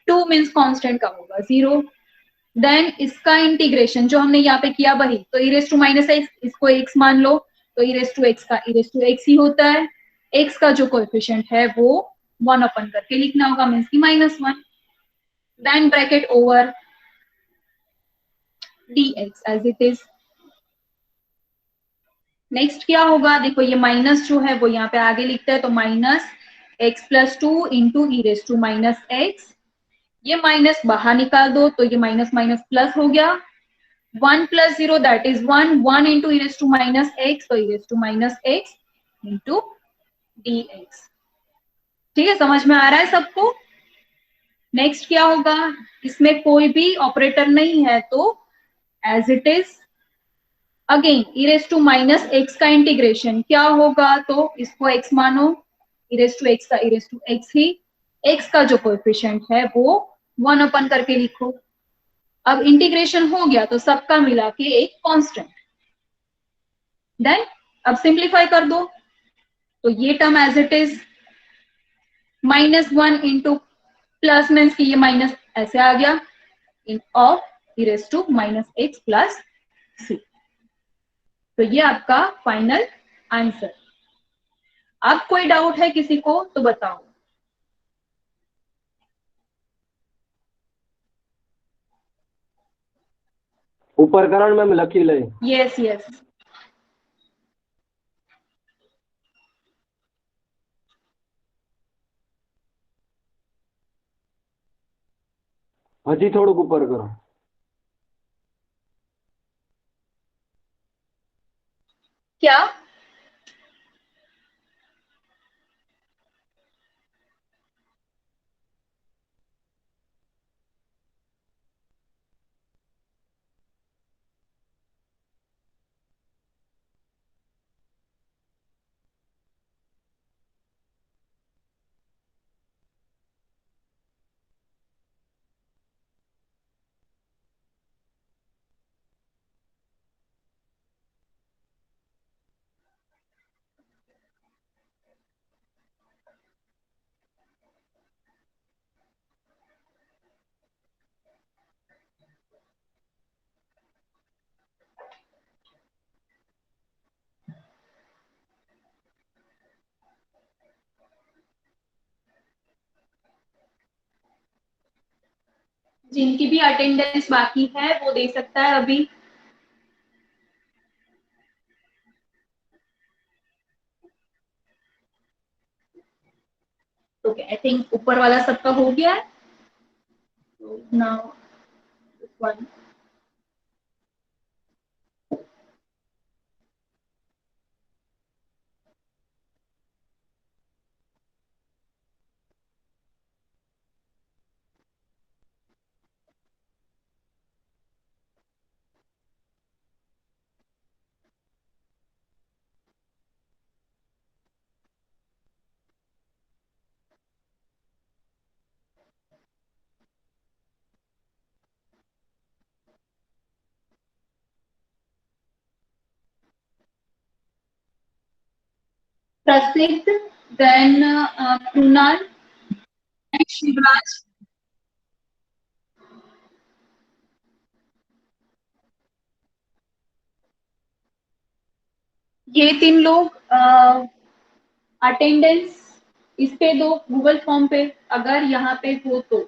2 मीन्स कांस्टेंट का होगा 0, देन इसका इंटीग्रेशन जो हमने यहाँ पे किया वही, तो e raise to minus X, इसको x मान लो, तो e रेज टू एक्स का e रेज टू एक्स ही होता है, x का जो कोएफिशिएंट है वो 1 अपन करके लिखना होगा, मीन्स की -1, then bracket over dx as it is. Next क्या होगा, देखो ये माइनस जो है वो यहाँ पे आगे लिखते हैं, तो minus x plus 2 into E raise to minus X, ये माइनस बाहर निकाल दो तो ये माइनस माइनस प्लस हो गया, 1 plus 0 that is 1, 1 into E raise to minus x, तो e raise to minus x into d x. ठीक है, समझ में आ रहा है सबको। नेक्स्ट क्या होगा, इसमें कोई भी ऑपरेटर नहीं है तो as it is again e raise to minus X का इंटीग्रेशन क्या होगा, तो इसको x मानो, e रेज टू एक्स का e रेज टू एक्स ही, x का जो कोएफिशिएंट है वो 1 अपन करके लिखो। अब इंटीग्रेशन हो गया तो सबका मिला के एक कांस्टेंट, देन अब सिंप्लीफाई कर दो, तो ये term as it is -1 into plus means की ये माइनस ऐसे आ गया, in of e raise to minus x plus c. तो ये आपका फाइनल आंसर। अब कोई डाउट है किसी को तो बताओ। ऊपर करण मैम लखी ले। Yes yes. हजी थोड़ुंक ऊपर करो। क्या? जिनकी भी अटेंडेंस बाकी है वो दे सकता है अभी। ओके, आई थिंक ऊपर वाला सबका हो गया है। Now this one. प्रसिद्ध, देन कृणाल, शिवराज। ये 3 लोग अटेंडेंस इस पे दो गूगल फॉर्म पे, अगर यहाँ पे हो तो।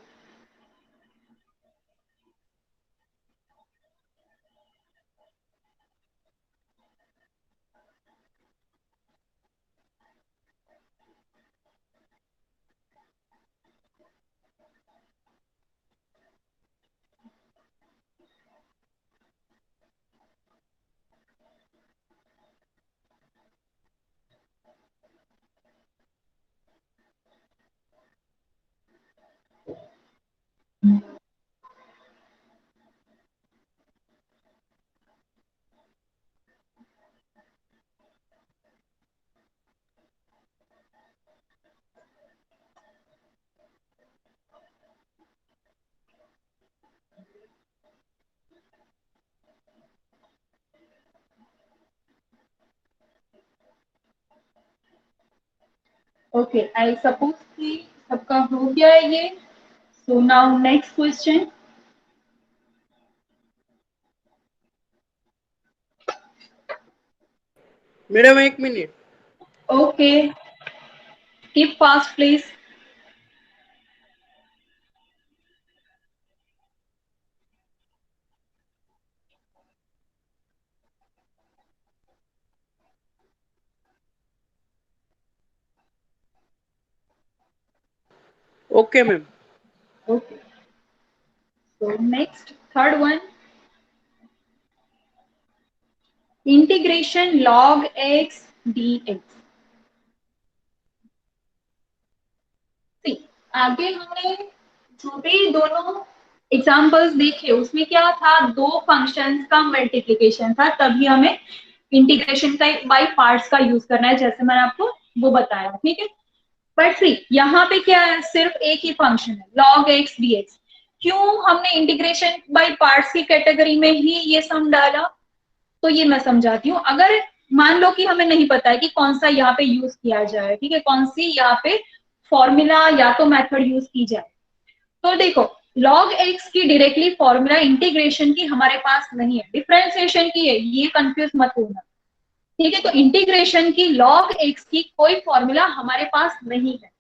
ओके, आई सपोज कि सबका हो गया है ये। So now next question. Madam 1 minute. Okay, keep fast please. Okay ma'am. Okay, so next third one. Integration log x dx। आगे हमने जो भी दोनों एग्जांपल्स देखे उसमें क्या था, दो फंक्शंस का मल्टीप्लिकेशन था, तभी हमें इंटीग्रेशन का बाय पार्ट्स का यूज करना है, जैसे मैंने आपको वो बताया, ठीक है। बट सी यहाँ पे क्या है, सिर्फ एक ही फंक्शन है log x dx। क्यों हमने इंटीग्रेशन बाय पार्ट्स की कैटेगरी में ही ये सम डाला, तो ये मैं समझाती हूँ। अगर मान लो कि हमें नहीं पता है कि कौन सा यहाँ पे यूज किया जाए, ठीक है, कौन सी यहाँ पे फॉर्मूला या तो मेथड यूज की जाए, तो देखो log x की डायरेक्टली फॉर्मूला इंटीग्रेशन की हमारे पास नहीं है, डिफरेंशिएशन की है, ये कंफ्यूज मत होना। ठीक है, तो इंटीग्रेशन की log x की कोई फॉर्मूला हमारे पास नहीं है।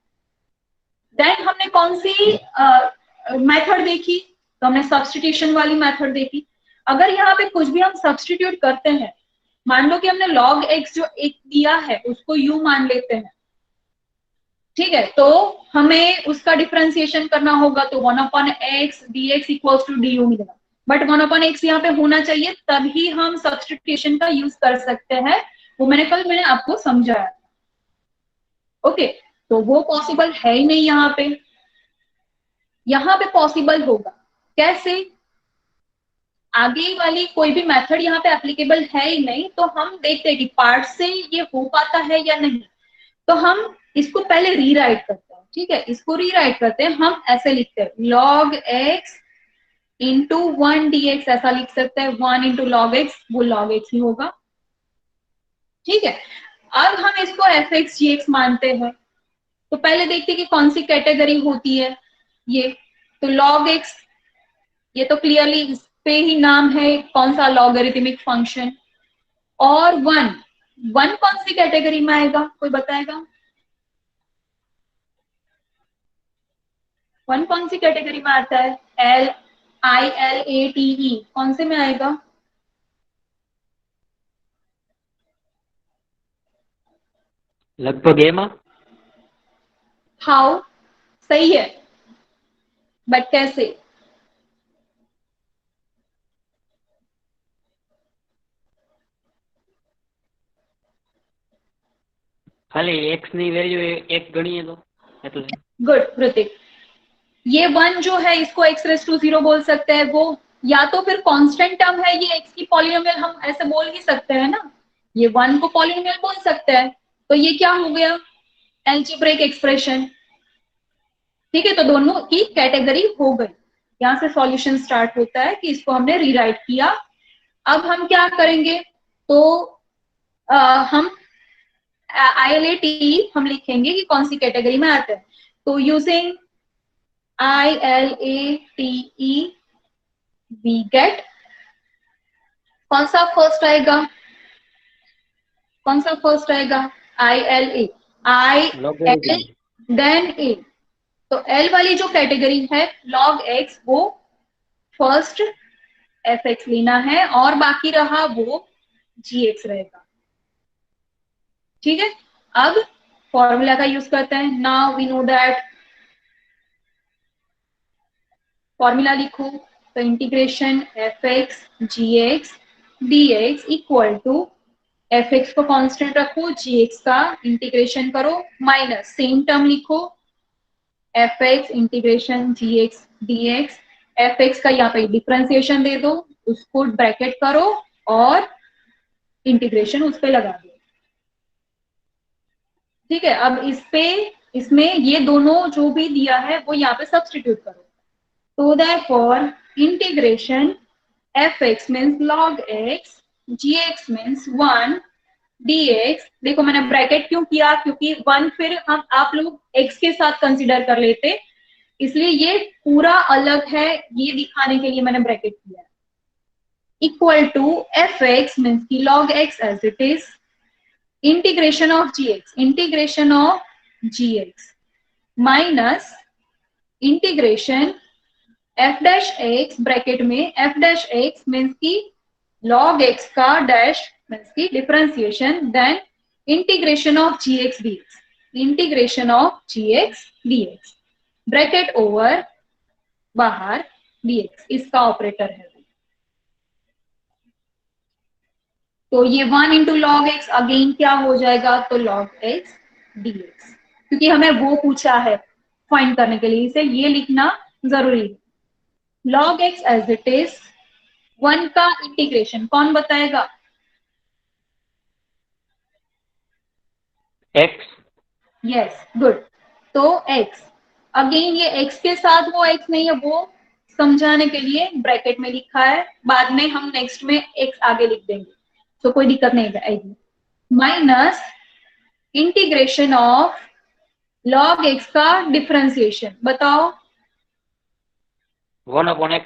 देन हमने कौन सी मेथड देखी, तो हमने सब्स्टिट्यूशन वाली मेथड देखी। अगर यहाँ पे कुछ भी हम सब्स्टिट्यूट करते हैं, मान लो कि हमने log x जो एक दिया है उसको u मान लेते हैं, ठीक है, तो हमें उसका डिफरेंशिएशन करना होगा, तो 1/x dx equals to du मिलेगा। बट 1/x यहाँ पे होना चाहिए, तभी हम सब्स्टिट्यूशन का यूज कर सकते हैं, वो मैंने आपको समझाया। ओके, तो वो पॉसिबल है ही नहीं यहाँ पे। यहाँ पे पॉसिबल होगा कैसे, आगे वाली कोई भी मेथड यहाँ पे एप्लीकेबल है ही नहीं, तो हम देखते हैं कि पार्ट से ये हो पाता है या नहीं। तो हम इसको पहले रीराइट करते हैं, ठीक है, इसको रीराइट करते हैं, हम ऐसे लिखते हैं log x इंटू 1 dx, ऐसा लिख सकते हैं, 1 इंटू log x, वो log x ही होगा, ठीक है। अब हम इसको fx gx मानते हैं, तो पहले देखते हैं कि कौन सी कैटेगरी होती है ये। तो log x, ये तो क्लियरली इस पे ही नाम है कौन सा लॉगरिथमिक फंक्शन। और 1 कौन सी कैटेगरी में आएगा, कोई बताएगा? 1 कौन सी कैटेगरी में आता है? ILATE कौन से में आएगा? लगभग ए में। हाउ, सही है, बट कैसे? खाली एक्स ની વેલ્યુ એક ગણીએ તો એટલે गुड प्रतीक, ये 1 जो है इसको x⁻0 बोल सकते हैं, वो या तो फिर कांस्टेंट टर्म है, ये x की पॉलिनोमियल हम ऐसे बोल ही सकते हैं ना, ये 1 को पॉलिनोमियल बोल सकते हैं, तो ये क्या हो गया? एल्जेब्रिक एक्सप्रेशन, ठीक है, तो दोनों की कैटेगरी हो गई। यहाँ से सॉल्यूशन स्टार्ट होता है कि इसको हमने रीराइट किया। अब हम क्या करेंगे, तो हम ILATE हम लिखेंगे कि कौन सी कैटेगरी में आते हैं। तो यूजिंग ILATE वी गेट, कौन सा फर्स्ट आएगा, कौन सा फर्स्ट आएगा? ILA, IL देन A, तो L वाली जो कैटेगरी है log x, वो फर्स्ट fx लेना है और बाकी रहा वो gx रहेगा, ठीक है। अब फॉर्मूला का यूज करते हैं। Now we know that, formula लिखो, तो integration fx gx dx equal to fx को कांस्टेंट रखो, gx का इंटीग्रेशन करो, माइनस सेम टर्म लिखो fx integration gx dx, fx का यहाँ पे डिफरेंशिएशन दे दो, उसको ब्रैकेट करो और इंटीग्रेशन उस पे लगा दो, ठीक है। अब इसमें ये दोनों जो भी दिया है वो यहाँ पे सब्स्टिट्यूट करो, तो therefore integration fx means log x, gx means 1 dx, देखो मैंने ब्रैकेट क्यों किया, क्योंकि 1 फिर हम आप लोग x के साथ कंसीडर कर लेते, इसलिए ये पूरा अलग है, ये दिखाने के लिए मैंने ब्रैकेट किया। इक्वल टू fx मींस की log x as it is, integration of gx minus integration f dash x, bracket में f डैश x मींस की log x का डैश मींस की differentiation, then integration of gx dx, integration of gx dx, bracket over बाहर dx, इसका operator है। तो ये 1 into log x again क्या हो जाएगा, तो log x dx, क्योंकि हमें वो पूछा है फाइंड करने के लिए, इसे ये लिखना जरूरी है। log x as it is, 1 का इंटीग्रेशन कौन बताएगा? x। यस, गुड, तो x, अगेन ये x के साथ वो x नहीं है, वो समझाने के लिए ब्रैकेट में लिखा है, बाद में हम नेक्स्ट में x आगे लिख देंगे, तो कोई दिक्कत नहीं आएगी। Minus integration of log x का डिफरेंशिएशन, बताओ। 1/x।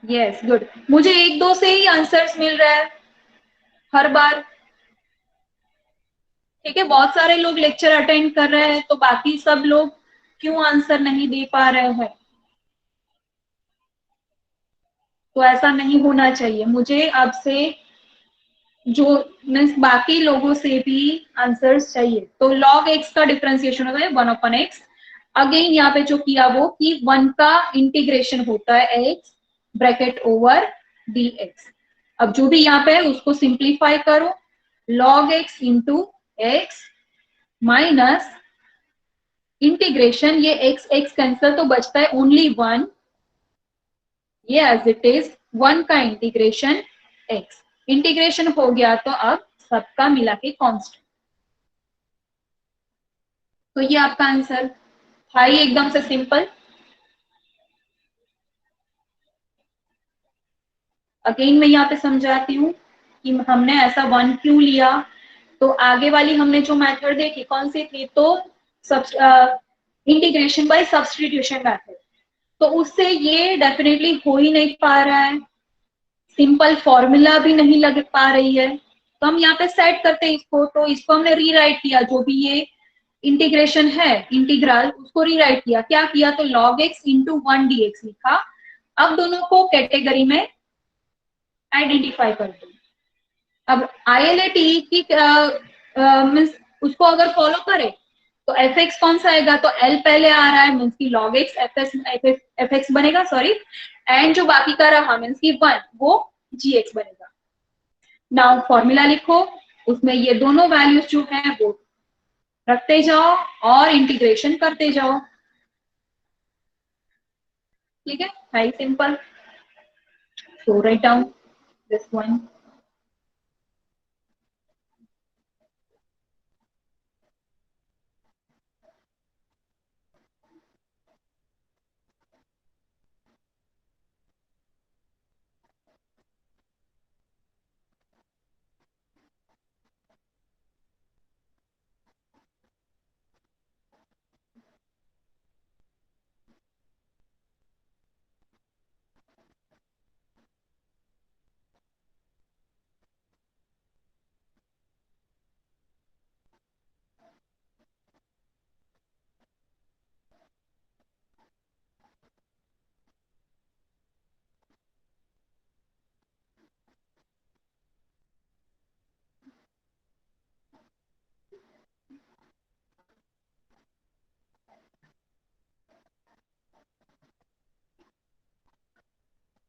यस, गुड, मुझे 1-2 से ही आंसर्स मिल रहा है हर बार, ठीक है, बहुत सारे लोग लेक्चर अटेंड कर रहे हैं, तो बाकी सब लोग क्यों आंसर नहीं दे पा रहे हैं? तो ऐसा नहीं होना चाहिए, मुझे आपसे जो मीन्स बाकी लोगों से भी आंसर्स चाहिए। तो log x का डिफरेंशिएशन होता है 1/x। अगेन यहाँ पे जो किया वो कि 1 का इंटीग्रेशन होता है x ब्रैकेट ओवर dx। अब जो भी यहाँ पे है उसको सिंप्लीफाई करो, log x into x minus integration, ये x x कैंसल तो बचता है ओनली 1, ये एज इट इज 1 का इंटीग्रेशन x। इंटीग्रेशन हो गया तो अब सबका मिला के कांस्टेंट। तो ये आपका आंसर था, ही एकदम से सिंपल। अगेन मैं यहाँ पे समझाती हूँ कि हमने ऐसा 1 क्यों लिया। तो आगे वाली हमने जो मेथड देखी कौन सी थी, तो इंटीग्रेशन बाय सब्स्टिट्यूशन मेथड। तो उससे ये डेफिनेटली हो ही नहीं पा रहा है, सिंपल फॉर्मूला भी नहीं लग पा रही है। तो हम यहाँ पे सेट करते हैं इसको, तो इसको हमने रीराइट किया, जो भी ये इंटीग्रेशन है इंटीग्रल उसको रीराइट किया। क्या किया, तो log x इंटू 1 dx लिखा। अब दोनों को कैटेगरी में आइडेंटिफाई कर दो। अब ILAT की मीन्स उसको अगर फॉलो करे तो fx कौन सा आएगा, तो l पहले आ रहा है मीन्स की log x fx बनेगा, सॉरी, एंड जो बाकी का रहा मीन्स की 1 वो gx बनेगा। नाउ फॉर्मूला लिखो, उसमें ये दोनों वैल्यूज जो है वो रखते जाओ और इंटीग्रेशन करते जाओ। ठीक है, very simple. So right down this one.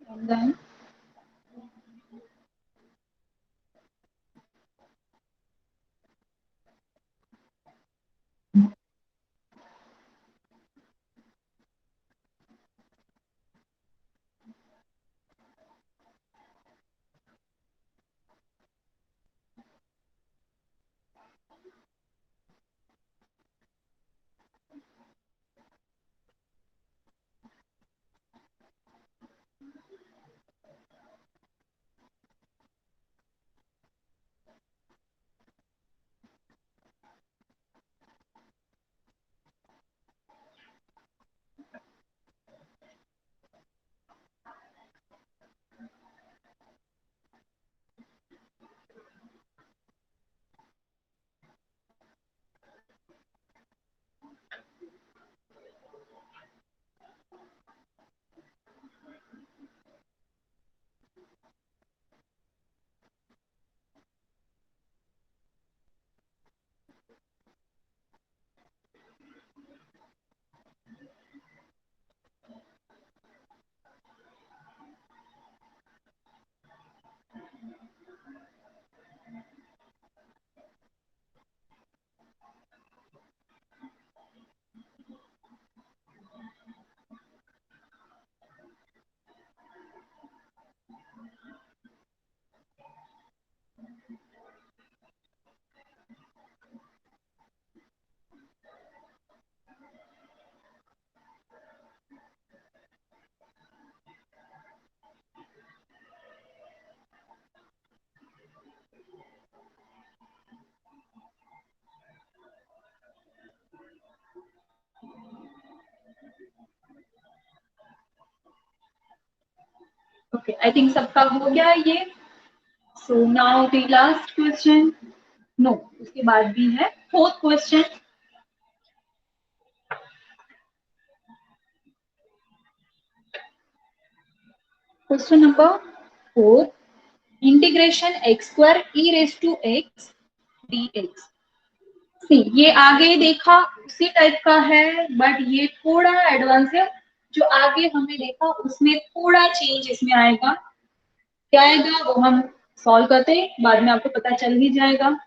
And then okay, I think सबका हो गया ये। So now the last question, no उसके बाद भी है। Fourth question, question number 4, integration x square e raise to x dx। See, ये आगे देखा उसी टाइप का है, बट ये थोड़ा एडवांस है। जो आगे हमने देखा उसमें थोड़ा चेंज इसमें आएगा। क्या आएगा वो हम सॉल्व करते हैं, बाद में आपको पता चल ही जाएगा।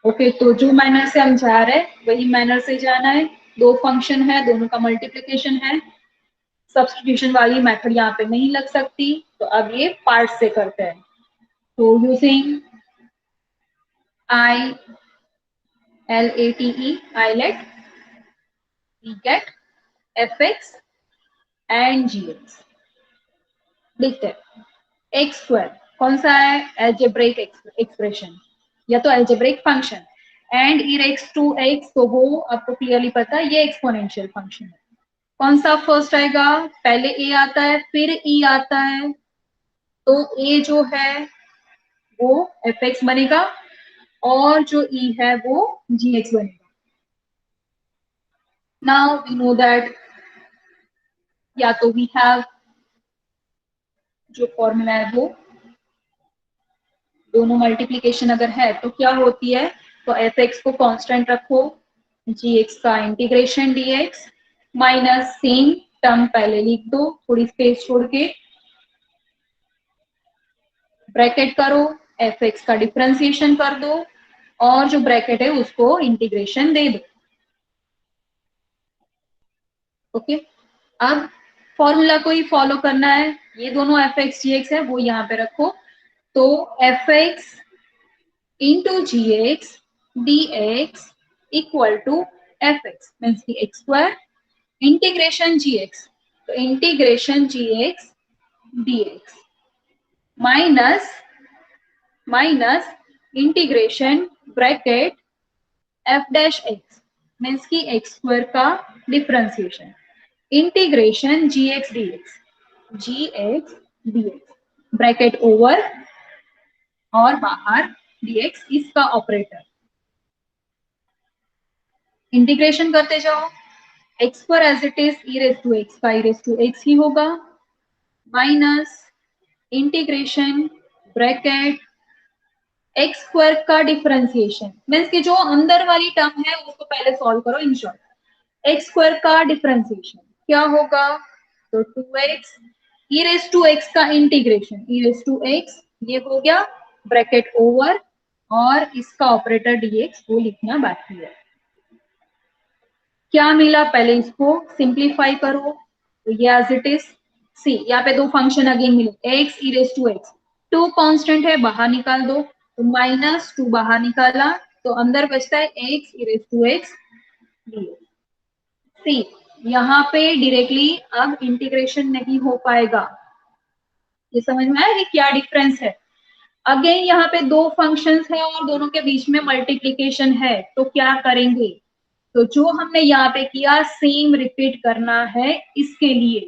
ओके, तो जो मैनर से हम जा रहे हैं वही मैनर से जाना है। दो फंक्शन है, दोनों का मल्टीप्लिकेशन है, सब्स्टिट्यूशन वाली मेथड यहाँ पे नहीं लग सकती, तो अब ये पार्ट से करते हैं। तो using ILATE, ILAT, we get fx and gx। देखते हैं एक्स स्क्वायर कौन सा है, एल्जेब्रिक एक्सप्रेशन या तो algebraic function, and e raise to x, तो वो आपको क्लियरली पता है ये एक्सपोनेंशियल फंक्शन है। कौन सा फर्स्ट आएगा, पहले ए आता है फिर ई आता है, तो ए जो है वो एफ एक्स बनेगा और जो ई है वो जी एक्स बनेगा। नाउ वी नो दैट, या तो वी हैव जो फॉर्मूला है वो दोनों मल्टीप्लीकेशन अगर है तो क्या होती है, तो एफ एक्स को कांस्टेंट रखो, जी एक्स का integration D x minus same term पहले लिख दो, थोड़ी स्पेस छोड़ के ब्रैकेट करो, एफ एक्स का डिफरेंशिएशन कर दो और जो ब्रैकेट है उसको इंटीग्रेशन दे दो। ओके, अब फॉर्मूला को ही फॉलो करना है, ये दोनों एफ एक्स जी एक्स है वो यहाँ पे रखो, तो f x into ji x D x equal to F x means की एक्स स्क्वायर इंटीग्रेशन जी एक्स, तो इंटीग्रेशन जी x D x minus integration bracket F dash x means की एक्स स्क्वायर का डिफरेंशिएशन इंटीग्रेशन जी x D x bracket over और बाहर dx इसका operator, integration करते जाओ, x square as it is e raise to x का e raise to x ही होगा minus integration bracket x square का डिफरेंशिएशन मीन्स कि जो अंदर वाली टर्म है उसको पहले सॉल्व करो। इन शॉर्ट, एक्स स्क्वायर का डिफरेंशिएशन क्या होगा, तो 2x e raise to x का integration e raise to x ये हो गया ब्रैकेट ओवर और इसका ऑपरेटर dx वो लिखना बाकी है। क्या मिला, पहले इसको सिंप्लीफाई करो, तो ये एज इट इज सी, यहाँ पे दो फंक्शन अगेन मिले, x e raise to x, two constant है बाहर निकाल दो, तो माइनस टू बाहर निकाला तो अंदर बचता है x e raise to x c. यहाँ पे डायरेक्टली अब इंटीग्रेशन नहीं हो पाएगा, ये समझ में आया कि क्या डिफरेंस है। अगेन यहाँ पे दो फंक्शंस है और दोनों के बीच में मल्टीप्लिकेशन है, तो क्या करेंगे, तो जो हमने यहाँ पे किया सेम रिपीट करना है इसके लिए,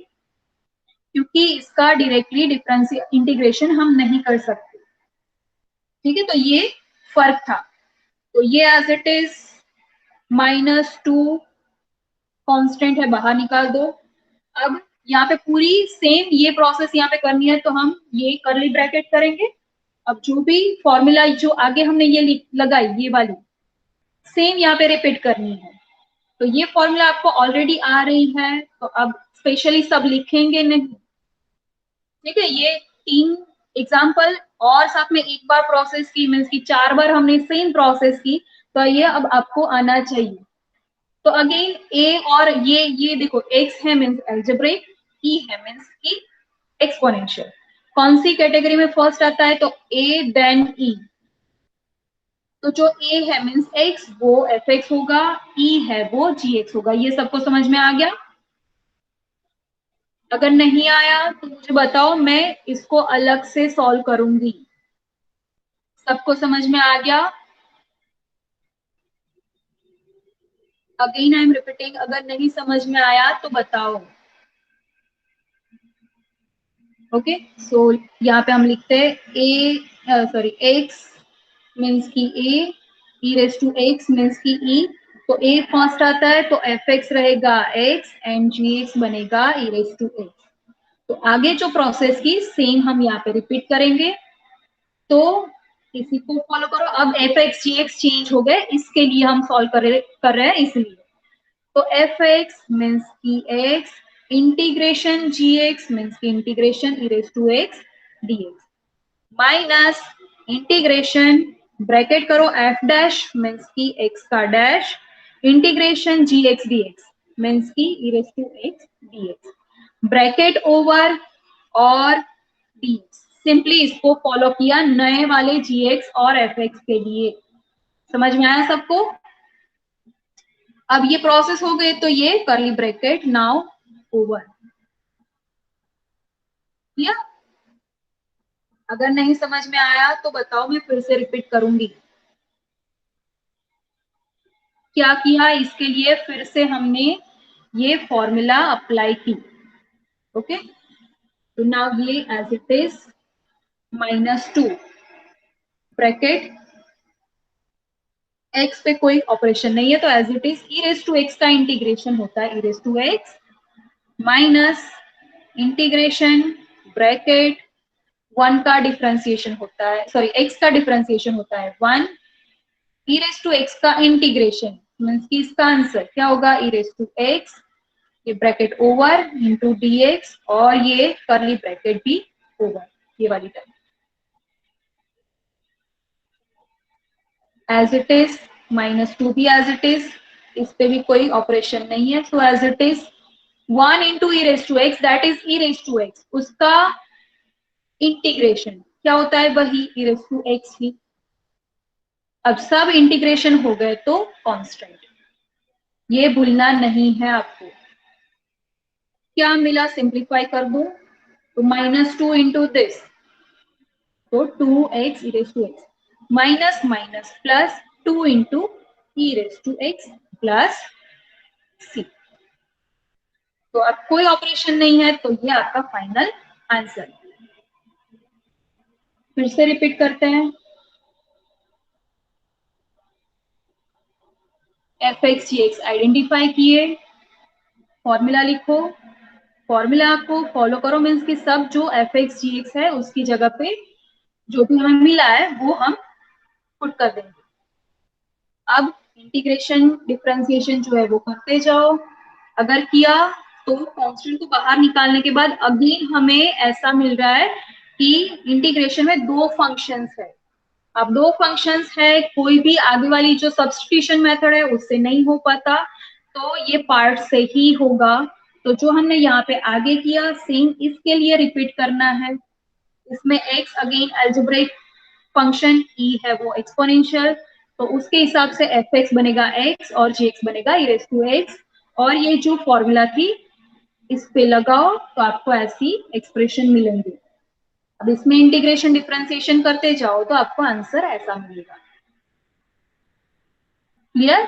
क्योंकि इसका डायरेक्टली डिफरेंस इंटीग्रेशन हम नहीं कर सकते। ठीक है, तो ये फर्क था, तो ये as it is minus two constant है बाहर निकाल दो। अब यहाँ पे पूरी सेम ये प्रोसेस यहाँ पे करनी है, तो हम ये कर्ली ब्रैकेट करेंगे। अब जो भी फॉर्मूला जो आगे हमने ये लगाई ये वाली सेम यहाँ पे रिपीट करनी है, तो ये फॉर्मूला आपको ऑलरेडी आ रही है, तो अब स्पेशली सब लिखेंगे नहीं। ठीक है, ये 3 एग्जाम्पल और साथ में एक बार प्रोसेस की मीन्स की 4 बार हमने सेम प्रोसेस की, तो ये अब आपको आना चाहिए। तो अगेन ए और ये देखो, एक्स है मीन्स एल्जेब्रिक, ई है मीन्स की एक्सपोनेंशियल। कौन सी कैटेगरी में फर्स्ट आता है, तो ए देन ई, तो जो ए है मीन्स एक्स वो एफ एक्स होगा, ई है वो जी एक्स होगा। ये सबको समझ में आ गया? अगर नहीं आया तो मुझे बताओ, मैं इसको अलग से सॉल्व करूंगी। सबको समझ में आ गया? अगेन आई एम रिपीटिंग, अगर नहीं समझ में आया तो बताओ। ओके, सो यहाँ पे हम लिखते हैं ए सॉरी x मीन्स की a, e raise to x means की e, तो a फर्स्ट आता है तो fx रहेगा x एंड gx बनेगा e रेस टू x। तो आगे जो प्रोसेस की सेम हम यहाँ पे रिपीट करेंगे, तो इसी को फॉलो करो। अब fx gx चेंज हो गए, इसके लिए हम सॉल्व कर रहे हैं इसलिए। तो fx मीन्स की x, इंटीग्रेशन gx मीन्स की integration e raise to x dx, minus integration bracket करो f डैश मीन्स की x का dash, integration gx dx means की e raise to x dx, bracket over और dx। Simply इसको follow किया नए वाले gx और fx के लिए। समझ में आया सबको? अब ये प्रोसेस हो गए तो ये करली ब्रैकेट नाउ ओवर। या अगर नहीं समझ में आया तो बताओ, मैं फिर से रिपीट करूंगी। क्या किया इसके लिए, फिर से हमने ये फॉर्मूला अप्लाई की। ओके, तो नाउ ये as it is -2 bracket, x पे कोई ऑपरेशन नहीं है तो as it is e raise to x का इंटीग्रेशन होता है e raise to x minus integration bracket 1 का डिफरेंशिएशन होता है, सॉरी x का डिफरेंशिएशन होता है 1, e रेस टू x का इंटीग्रेशन मीन्स कि इसका आंसर क्या होगा e रेस टू x, ये ब्रैकेट ओवर इंटू dx और ये करली ब्रैकेट भी ओवर, ये वाली टर्म एज इट इज, -2 भी एज इट इज, इस पे भी कोई ऑपरेशन नहीं है, so as it is 1 into e raise to x that is e raise to x, उसका इंटीग्रेशन क्या होता है, वही ई रेस टू एक्स ही। अब सब इंटीग्रेशन हो गए तो कांस्टेंट, ये भूलना नहीं है आपको। क्या मिला, सिंप्लीफाई कर दो तो -2 इंटू दिस, तो 2x e raise to x minus minus plus 2 into e raise to x plus c. तो अब कोई ऑपरेशन नहीं है तो ये आपका फाइनल आंसर। फिर से रिपीट करते हैं, एफ एक्स जी एक्स आइडेंटिफाई किए, फॉर्मूला लिखो, फॉर्मूला को फॉलो करो मीन्स कि सब जो एफ एक्स जी एक्स है उसकी जगह पे जो भी हमें मिला है वो हम पुट कर देंगे। अब इंटीग्रेशन डिफरेंशिएशन जो है वो करते जाओ, अगर किया तो कांस्टेंट को बाहर निकालने के बाद अगेन हमें ऐसा मिल रहा है कि इंटीग्रेशन में दो फंक्शंस है। अब दो फंक्शंस है, कोई भी आगे वाली जो सब्स्टिट्यूशन मेथड है उससे नहीं हो पाता, तो ये पार्ट से ही होगा। तो जो हमने यहाँ पे आगे किया सेम इसके लिए रिपीट करना है। इसमें x again algebraic function e है वो एक्सपोनेंशियल, तो उसके हिसाब से एफ एक्स बनेगा x और जी एक्स बनेगा ई रेस टू एक्स, और ये जो फॉर्मूला थी इस पे लगाओ तो आपको ऐसी एक्सप्रेशन मिलेंगे। अब इसमें इंटीग्रेशन डिफरेंशिएशन करते जाओ तो आपको आंसर ऐसा मिलेगा। क्लियर?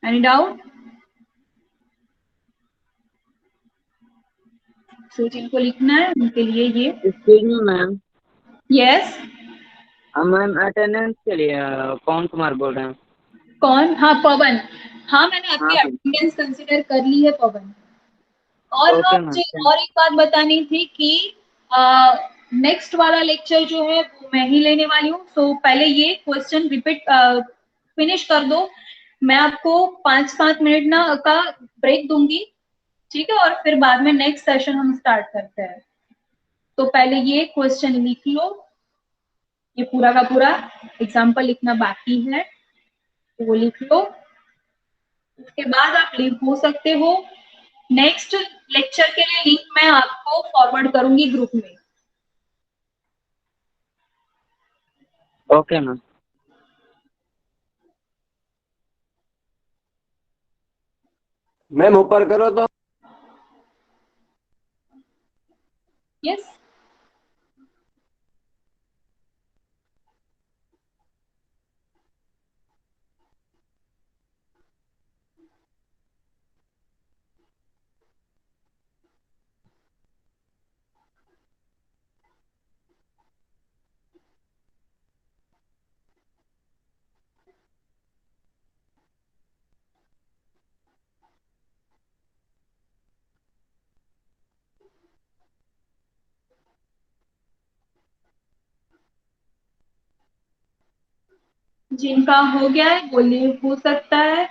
Any doubt? सो जिनको लिखना है उनके लिए ये excuse me ma'am, yes. Ma'am attendance के लिए पवन कुमार बोल रहे हैं। कौन? हाँ पवन, हाँ मैंने हाँ आपकी मैम। अटेंडेंस कंसीडर कर ली है पवन। और ओके मैम, मुझे और एक बात बतानी थी कि नेक्स्ट वाला लेक्चर जो है वो मैं ही लेने वाली हूँ, सो पहले ये क्वेश्चन रिपीट फिनिश कर दो, मैं आपको 5-7 मिनट ना का ब्रेक दूंगी, ठीक है, और फिर बाद में नेक्स्ट सेशन हम स्टार्ट करते हैं। तो पहले ये क्वेश्चन लिख लो, ये पूरा का पूरा एग्जाम्पल लिखना बाकी है तो वो लिख लो, उसके बाद आप लिंक हो सकते हो। नेक्स्ट लेक्चर के लिए लिंक मैं आपको फॉरवर्ड करूंगी ग्रुप में। Okay ma'am. मैम ऊपर करो तो। यस, जिनका हो गया है वो लीव हो सकता है।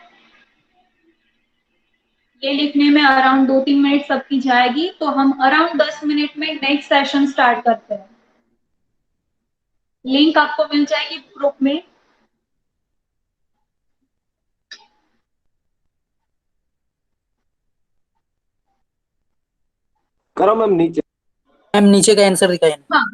ये लिखने में अराउंड 2-3 मिनट सबकी जाएगी, तो हम अराउंड 10 मिनट में नेक्स्ट सेशन स्टार्ट करते हैं। लिंक आपको मिल जाएगी ग्रुप में। करो मैम नीचे। मैम नीचे का आंसर दिखाइए। हाँ,